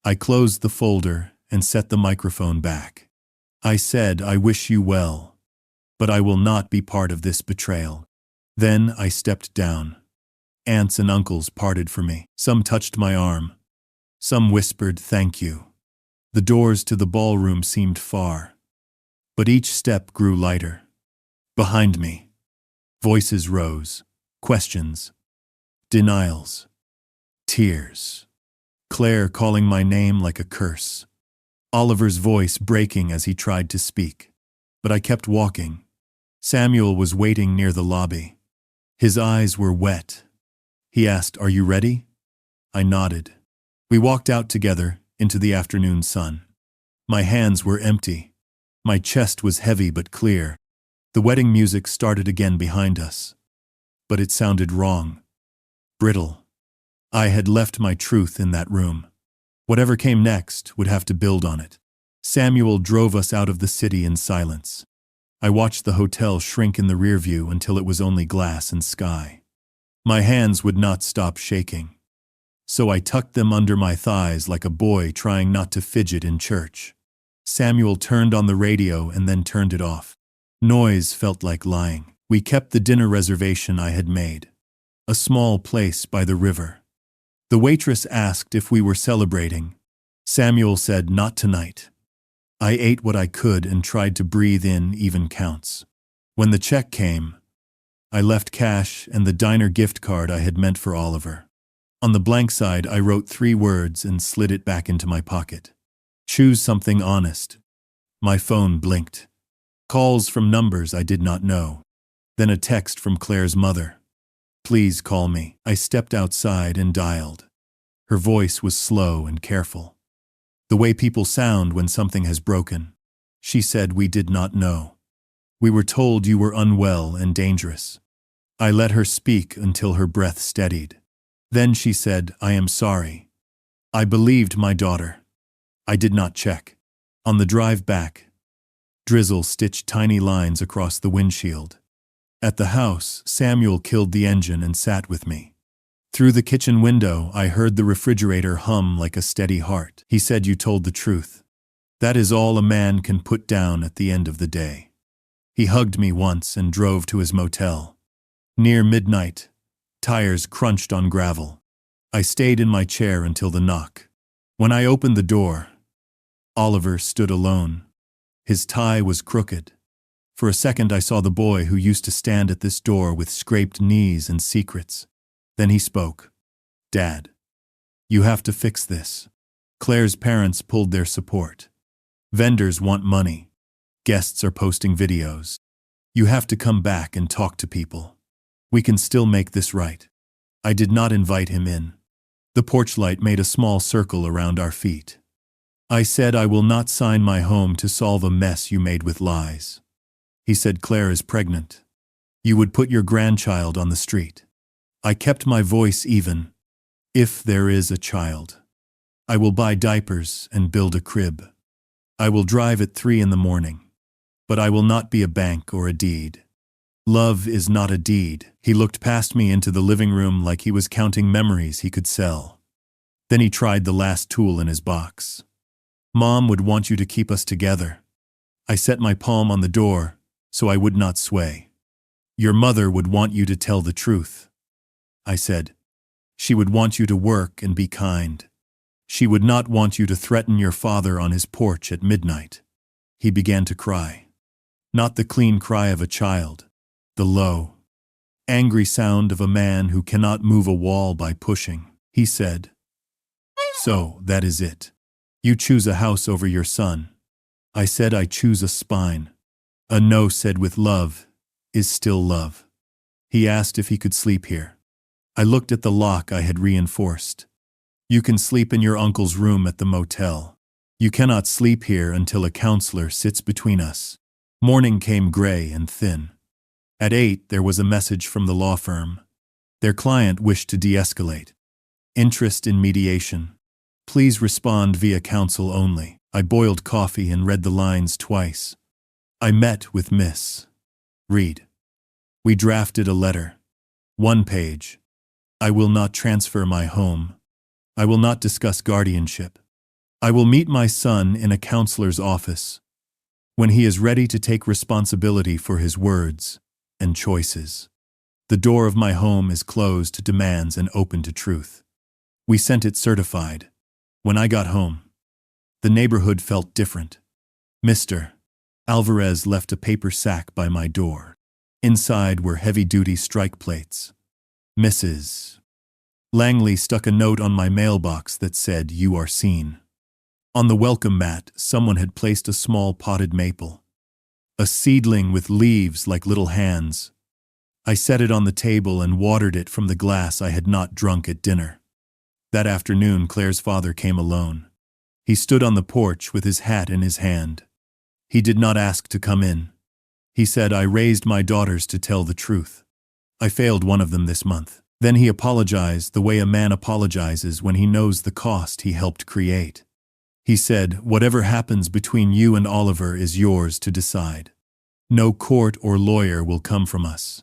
I closed the folder and set the microphone back. I said, I wish you well, but I will not be part of this betrayal. Then I stepped down. Aunts and uncles parted for me. Some touched my arm. Some whispered, thank you. The doors to the ballroom seemed far, but each step grew lighter. Behind me, voices rose, questions, denials, tears. Claire calling my name like a curse. Oliver's voice breaking as he tried to speak. But I kept walking. Samuel was waiting near the lobby. His eyes were wet. He asked, are you ready? I nodded. We walked out together into the afternoon sun. My hands were empty. My chest was heavy but clear. The wedding music started again behind us. But it sounded wrong. Brittle. I had left my truth in that room. Whatever came next would have to build on it. Samuel drove us out of the city in silence. I watched the hotel shrink in the rear view until it was only glass and sky. My hands would not stop shaking. So I tucked them under my thighs like a boy trying not to fidget in church. Samuel turned on the radio and then turned it off. Noise felt like lying. We kept the dinner reservation I had made. A small place by the river. The waitress asked if we were celebrating. Samuel said, not tonight. I ate what I could and tried to breathe in even counts. When the check came, I left cash and the diner gift card I had meant for Oliver. On the blank side, I wrote 3 words and slid it back into my pocket. Choose something honest. My phone blinked. Calls from numbers I did not know. Then a text from Claire's mother. Please call me. I stepped outside and dialed. Her voice was slow and careful. The way people sound when something has broken. She said, we did not know. We were told you were unwell and dangerous. I let her speak until her breath steadied. Then she said, I am sorry. I believed my daughter. I did not check. On the drive back, drizzle stitched tiny lines across the windshield. At the house, Samuel killed the engine and sat with me. Through the kitchen window, I heard the refrigerator hum like a steady heart. He said, you told the truth. That is all a man can put down at the end of the day. He hugged me once and drove to his motel. Near midnight, tires crunched on gravel. I stayed in my chair until the knock. When I opened the door, Oliver stood alone. His tie was crooked. For a second I saw the boy who used to stand at this door with scraped knees and secrets. Then he spoke. Dad, you have to fix this. Claire's parents pulled their support. Vendors want money. Guests are posting videos. You have to come back and talk to people. We can still make this right. I did not invite him in. The porch light made a small circle around our feet. I said, I will not sign my home to solve a mess you made with lies. He said, Claire is pregnant. You would put your grandchild on the street. I kept my voice even. If there is a child, I will buy diapers and build a crib. I will drive at 3 a.m, but I will not be a bank or a deed. Love is not a deed. He looked past me into the living room like he was counting memories he could sell. Then he tried the last tool in his box. Mom would want you to keep us together. I set my palm on the door so I would not sway. Your mother would want you to tell the truth. I said, she would want you to work and be kind. She would not want you to threaten your father on his porch at midnight. He began to cry. Not the clean cry of a child, the low, angry sound of a man who cannot move a wall by pushing. He said, so that is it. You choose a house over your son. I said, I choose a spine. A no said with love is still love. He asked if he could sleep here. I looked at the lock I had reinforced. You can sleep in your uncle's room at the motel. You cannot sleep here until a counselor sits between us. Morning came gray and thin. At 8, there was a message from the law firm. Their client wished to de-escalate. Interest in mediation. Please respond via counsel only. I boiled coffee and read the lines twice. I met with Miss Reed. We drafted a letter. 1 page. I will not transfer my home. I will not discuss guardianship. I will meet my son in a counselor's office when he is ready to take responsibility for his words and choices. The door of my home is closed to demands and open to truth. We sent it certified. When I got home, the neighborhood felt different. Mr. Alvarez left a paper sack by my door. Inside were heavy-duty strike plates. Mrs. Langley stuck a note on my mailbox that said, "You are seen." On the welcome mat, someone had placed a small potted maple. A seedling with leaves like little hands. I set it on the table and watered it from the glass I had not drunk at dinner. That afternoon, Claire's father came alone. He stood on the porch with his hat in his hand. He did not ask to come in. He said, "I raised my daughters to tell the truth. I failed one of them this month." Then he apologized the way a man apologizes when he knows the cost he helped create. He said, "Whatever happens between you and Oliver is yours to decide. No court or lawyer will come from us."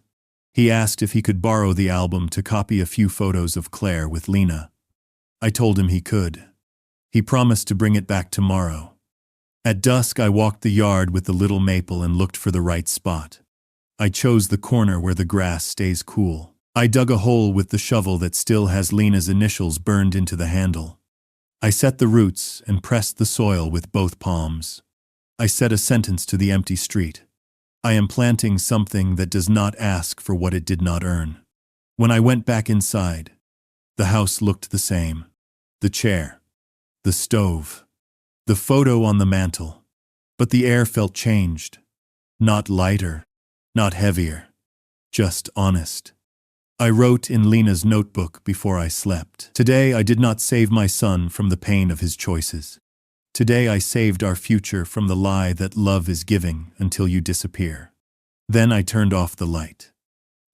He asked if he could borrow the album to copy a few photos of Claire with Lena. I told him he could. He promised to bring it back tomorrow. At dusk, I walked the yard with the little maple and looked for the right spot. I chose the corner where the grass stays cool. I dug a hole with the shovel that still has Lena's initials burned into the handle. I set the roots and pressed the soil with both palms. I said a sentence to the empty street. I am planting something that does not ask for what it did not earn. When I went back inside, the house looked the same. The chair, the stove, the photo on the mantel. But the air felt changed. Not lighter, not heavier, just honest. I wrote in Lena's notebook before I slept. Today I did not save my son from the pain of his choices. Today I saved our future from the lie that love is giving until you disappear. Then I turned off the light.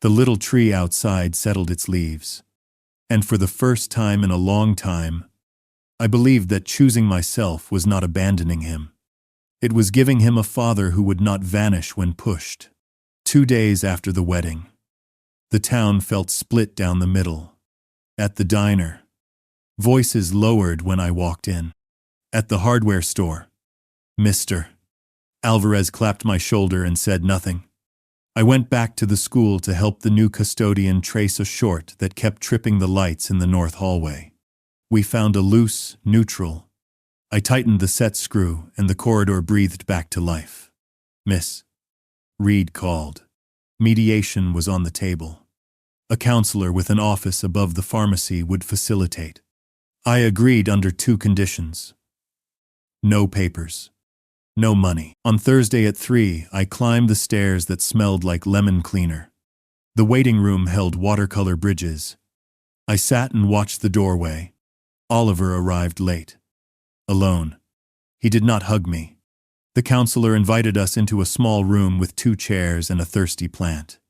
The little tree outside settled its leaves. And for the first time in a long time, I believed that choosing myself was not abandoning him. It was giving him a father who would not vanish when pushed. 2 days after the wedding, the town felt split down the middle. At the diner, voices lowered when I walked in. At the hardware store, Mr. Alvarez clapped my shoulder and said nothing. I went back to the school to help the new custodian trace a short that kept tripping the lights in the north hallway. We found a loose, neutral. I tightened the set screw and the corridor breathed back to life. Miss Reed called. Mediation was on the table. A counselor with an office above the pharmacy would facilitate. I agreed under 2 conditions. No papers. No money. On Thursday at 3, I climbed the stairs that smelled like lemon cleaner. The waiting room held watercolor bridges. I sat and watched the doorway. Oliver arrived late. Alone. He did not hug me. The counselor invited us into a small room with 2 chairs and a thirsty plant.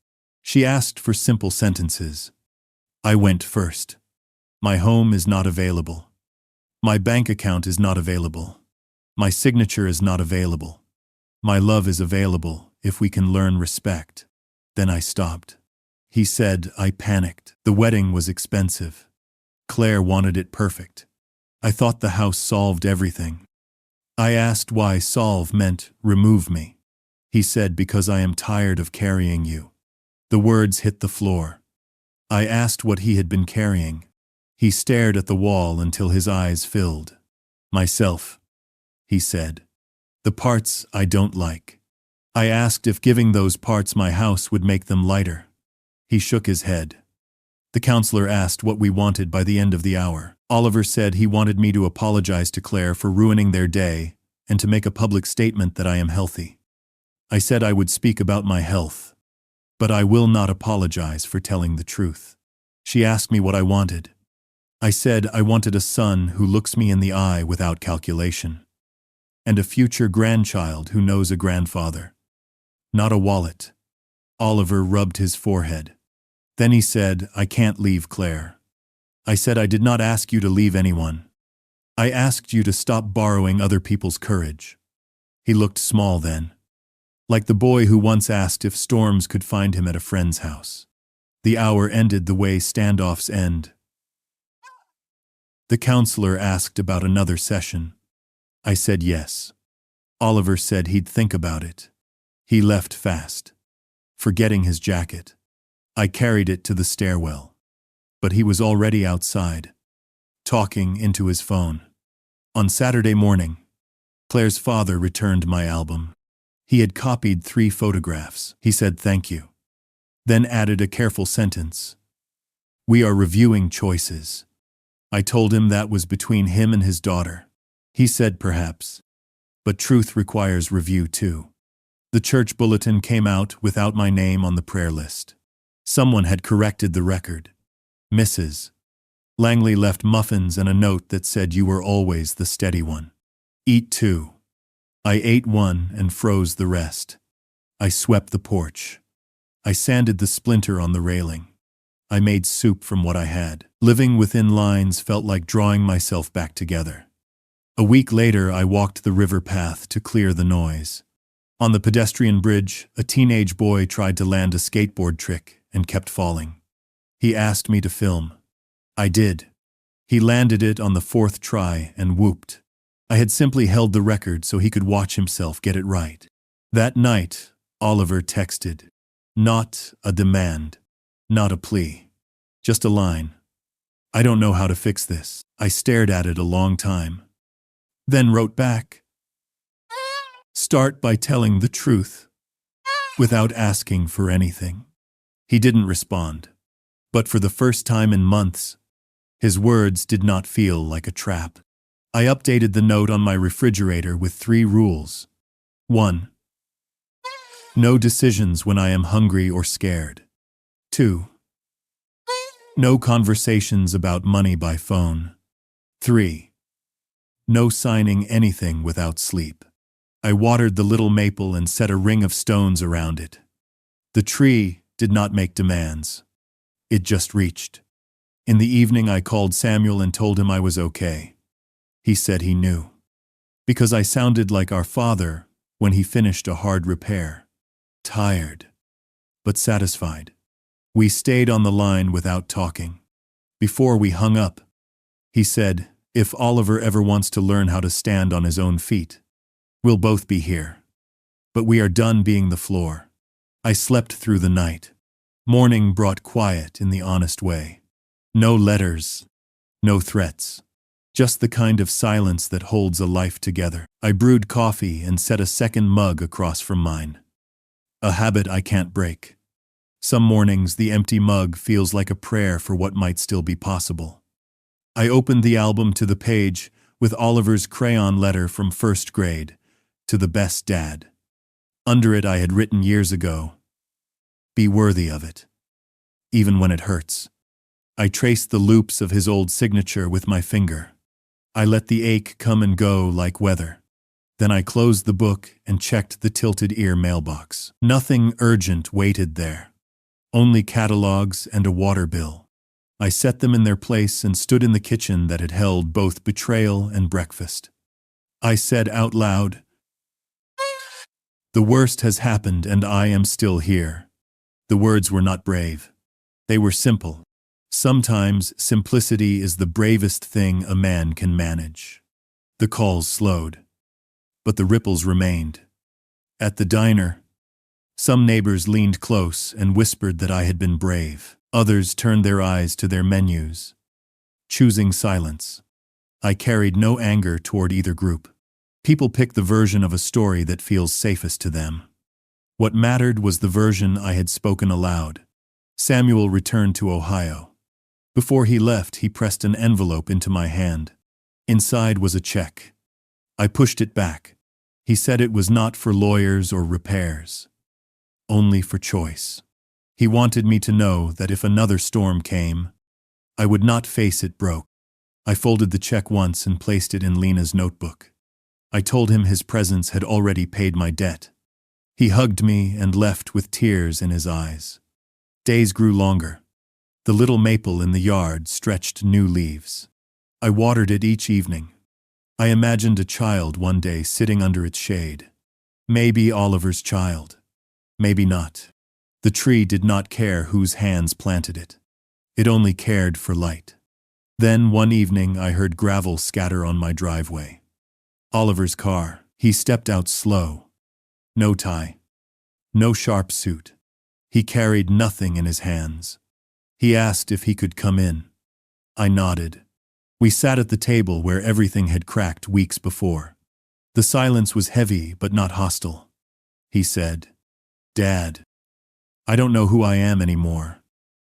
She asked for simple sentences. I went first. My home is not available. My bank account is not available. My signature is not available. My love is available if we can learn respect. Then I stopped. He said, I panicked. The wedding was expensive. Claire wanted it perfect. I thought the house solved everything. I asked why solve meant remove me. He said, because I am tired of carrying you. The words hit the floor. I asked what he had been carrying. He stared at the wall until his eyes filled. Myself, he said. The parts I don't like. I asked if giving those parts my house would make them lighter. He shook his head. The counselor asked what we wanted by the end of the hour. Oliver said he wanted me to apologize to Claire for ruining their day and to make a public statement that I am healthy. I said I would speak about my health, but I will not apologize for telling the truth. She asked me what I wanted. I said I wanted a son who looks me in the eye without calculation, and a future grandchild who knows a grandfather. Not a wallet. Oliver rubbed his forehead. Then he said, I can't leave Claire. I said I did not ask you to leave anyone. I asked you to stop borrowing other people's courage. He looked small then, like the boy who once asked if storms could find him at a friend's house. The hour ended the way standoffs end. The counselor asked about another session. I said yes. Oliver said he'd think about it. He left fast, forgetting his jacket. I carried it to the stairwell, but he was already outside, talking into his phone. On Saturday morning, Claire's father returned my album. He had copied 3 photographs. He said thank you, then added a careful sentence. We are reviewing choices. I told him that was between him and his daughter. He said perhaps, but truth requires review too. The church bulletin came out without my name on the prayer list. Someone had corrected the record. Mrs. Langley left muffins and a note that said you were always the steady one. Eat 2. I ate 1 and froze the rest. I swept the porch. I sanded the splinter on the railing. I made soup from what I had. Living within lines felt like drawing myself back together. A week later, I walked the river path to clear the noise. On the pedestrian bridge, a teenage boy tried to land a skateboard trick and kept falling. He asked me to film. I did. He landed it on the 4th try and whooped. I had simply held the record so he could watch himself get it right. That night, Oliver texted. Not a demand. Not a plea. Just a line. I don't know how to fix this. I stared at it a long time. Then wrote back. Start by telling the truth, without asking for anything. He didn't respond. But for the first time in months, his words did not feel like a trap. I updated the note on my refrigerator with 3 rules. 1. No decisions when I am hungry or scared. 2. No conversations about money by phone. 3. No signing anything without sleep. I watered the little maple and set a ring of stones around it. The tree did not make demands. It just reached. In the evening, I called Samuel and told him I was okay. He said he knew. Because I sounded like our father when he finished a hard repair. Tired, but satisfied. We stayed on the line without talking. Before we hung up, he said, if Oliver ever wants to learn how to stand on his own feet, we'll both be here. But we are done being the floor. I slept through the night. Morning brought quiet in the honest way. No letters, no threats. Just the kind of silence that holds a life together. I brewed coffee and set a second mug across from mine. A habit I can't break. Some mornings the empty mug feels like a prayer for what might still be possible. I opened the album to the page with Oliver's crayon letter from 1st grade to the best dad. Under it I had written years ago, be worthy of it, even when it hurts. I traced the loops of his old signature with my finger. I let the ache come and go like weather. Then I closed the book and checked the tilted ear mailbox. Nothing urgent waited there. Only catalogs and a water bill. I set them in their place and stood in the kitchen that had held both betrayal and breakfast. I said out loud, the worst has happened and I am still here. The words were not brave. They were simple. Sometimes simplicity is the bravest thing a man can manage. The calls slowed, but the ripples remained. At the diner, some neighbors leaned close and whispered that I had been brave. Others turned their eyes to their menus, choosing silence. I carried no anger toward either group. People pick the version of a story that feels safest to them. What mattered was the version I had spoken aloud. Samuel returned to Ohio. Before he left, he pressed an envelope into my hand. Inside was a check. I pushed it back. He said it was not for lawyers or repairs, only for choice. He wanted me to know that if another storm came, I would not face it broke. I folded the check once and placed it in Lena's notebook. I told him his presence had already paid my debt. He hugged me and left with tears in his eyes. Days grew longer. The little maple in the yard stretched new leaves. I watered it each evening, I imagined a child one day sitting under its shade. Maybe Oliver's child. Maybe not. The tree did not care whose hands planted it. It only cared for light. Then one evening I heard gravel scatter on my driveway. Oliver's car. He stepped out slow. No tie. No sharp suit. He carried nothing in his hands. He asked if he could come in. I nodded. We sat at the table where everything had cracked weeks before. The silence was heavy but not hostile. He said, "Dad, I don't know who I am anymore.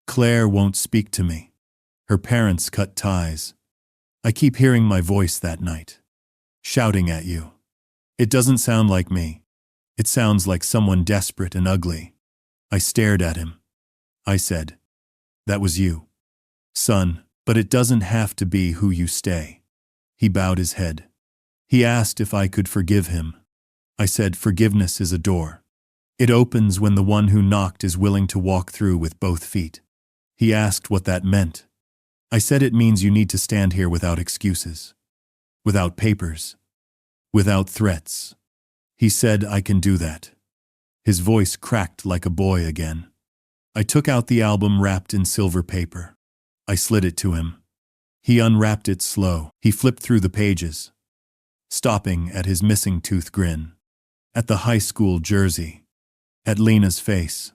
Claire won't speak to me. Her parents cut ties. I keep hearing my voice that night, shouting at you. It doesn't sound like me. It sounds like someone desperate and ugly." I stared at him. I said, "That was you, son, but it doesn't have to be who you stay." He bowed his head. He asked if I could forgive him. I said, "Forgiveness is a door. It opens when the one who knocked is willing to walk through with both feet." He asked what that meant. I said, "It means you need to stand here without excuses, without papers, without threats." He said, "I can do that." His voice cracked like a boy again. I took out the album wrapped in silver paper. I slid it to him. He unwrapped it slow. He flipped through the pages, stopping at his missing tooth grin, at the high school jersey, at Lena's face.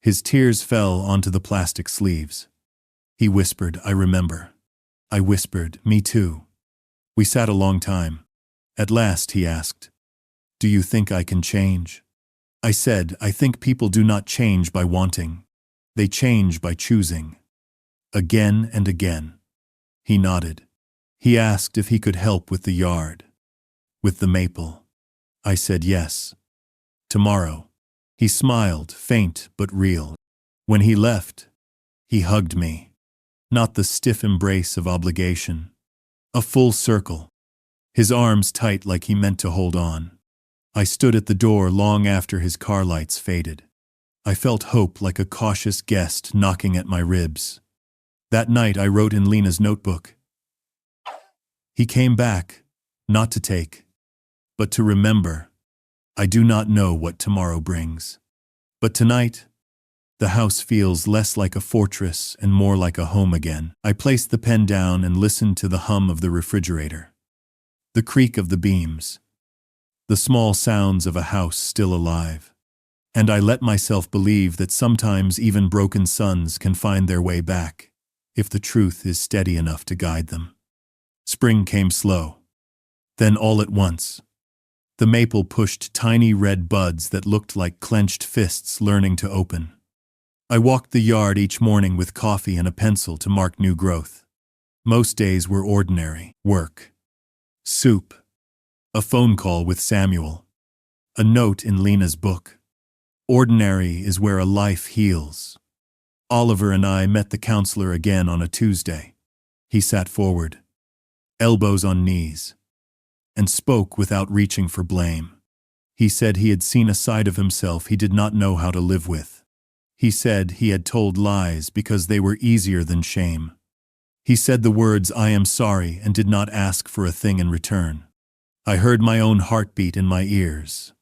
His tears fell onto the plastic sleeves. He whispered, "I remember." I whispered, "Me too." We sat a long time. At last he asked, "Do you think I can change?" I said, "I think people do not change by wanting. They change by choosing." Again and again. He nodded. He asked if he could help with the yard, with the maple. I said yes. Tomorrow. He smiled, faint but real. When he left, he hugged me. Not the stiff embrace of obligation. A full circle. His arms tight like he meant to hold on. I stood at the door long after his car lights faded. I felt hope like a cautious guest knocking at my ribs. That night I wrote in Lena's notebook. He came back, not to take, but to remember. I do not know what tomorrow brings. But tonight, the house feels less like a fortress and more like a home again. I placed the pen down and listened to the hum of the refrigerator, the creak of the beams, the small sounds of a house still alive. And I let myself believe that sometimes even broken suns can find their way back, if the truth is steady enough to guide them. Spring came slow. Then all at once, the maple pushed tiny red buds that looked like clenched fists learning to open. I walked the yard each morning with coffee and a pencil to mark new growth. Most days were ordinary: work, soup, a phone call with Samuel, a note in Lena's book. Ordinary is where a life heals. Oliver and I met the counselor again on a Tuesday. He sat forward, elbows on knees, and spoke without reaching for blame. He said he had seen a side of himself he did not know how to live with. He said he had told lies because they were easier than shame. He said the words, "I am sorry," and did not ask for a thing in return. I heard my own heartbeat in my ears.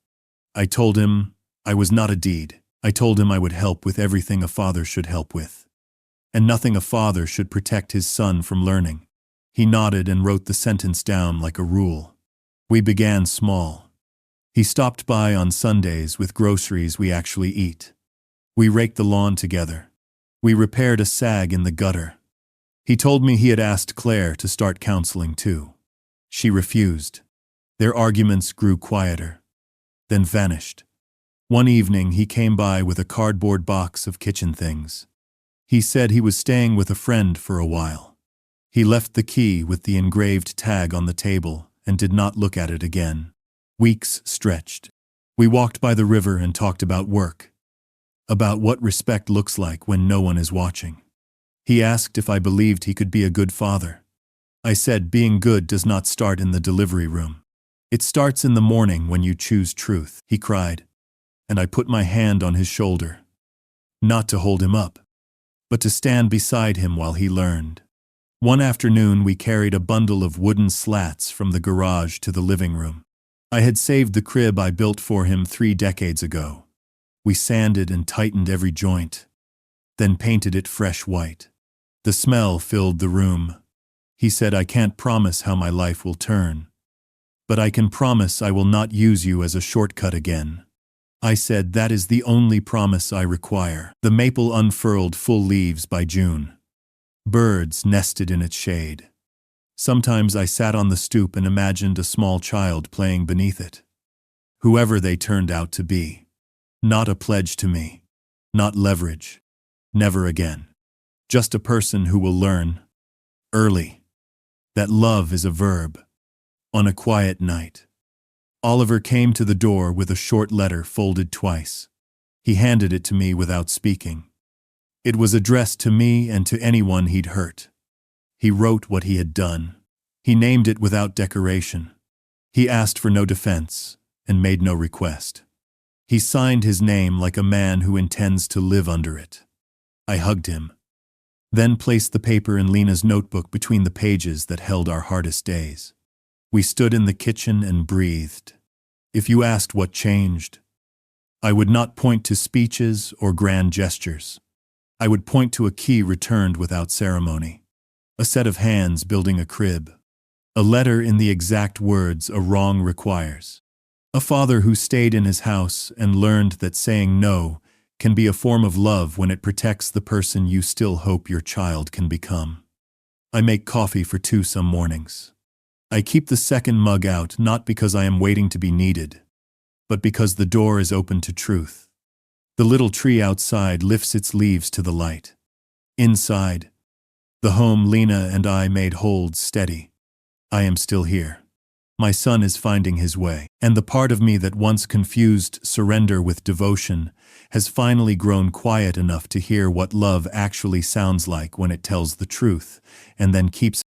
I told him I was not a deed. I told him I would help with everything a father should help with, and nothing a father should protect his son from learning. He nodded and wrote the sentence down like a rule. We began small. He stopped by on Sundays with groceries we actually eat. We raked the lawn together. We repaired a sag in the gutter. He told me he had asked Claire to start counseling too. She refused. Their arguments grew quieter, then vanished. One evening he came by with a cardboard box of kitchen things. He said he was staying with a friend for a while. He left the key with the engraved tag on the table and did not look at it again. Weeks stretched. We walked by the river and talked about work, about what respect looks like when no one is watching. He asked if I believed he could be a good father. I said being good does not start in the delivery room. It starts in the morning when you choose truth. He cried, and I put my hand on his shoulder, not to hold him up, but to stand beside him while he learned. One afternoon we carried a bundle of wooden slats from the garage to the living room. I had saved the crib I built for him 3 decades ago. We sanded and tightened every joint, then painted it fresh white. The smell filled the room. He said, "I can't promise how my life will turn, but I can promise I will not use you as a shortcut again." I said, "That is the only promise I require." The maple unfurled full leaves by June. Birds nested in its shade. Sometimes I sat on the stoop and imagined a small child playing beneath it. Whoever they turned out to be. Not a pledge to me. Not leverage. Never again. Just a person who will learn, early, that love is a verb. On a quiet night, Oliver came to the door with a short letter folded twice. He handed it to me without speaking. It was addressed to me and to anyone he'd hurt. He wrote what he had done. He named it without decoration. He asked for no defense and made no request. He signed his name like a man who intends to live under it. I hugged him, then placed the paper in Lena's notebook between the pages that held our hardest days. We stood in the kitchen and breathed. If you asked what changed, I would not point to speeches or grand gestures. I would point to a key returned without ceremony, a set of hands building a crib, a letter in the exact words a wrong requires, a father who stayed in his house and learned that saying no can be a form of love when it protects the person you still hope your child can become. I make coffee for 2 some mornings. I keep the second mug out not because I am waiting to be needed, but because the door is open to truth. The little tree outside lifts its leaves to the light. Inside, the home Lena and I made holds steady. I am still here. My son is finding his way, and the part of me that once confused surrender with devotion has finally grown quiet enough to hear what love actually sounds like when it tells the truth and then keeps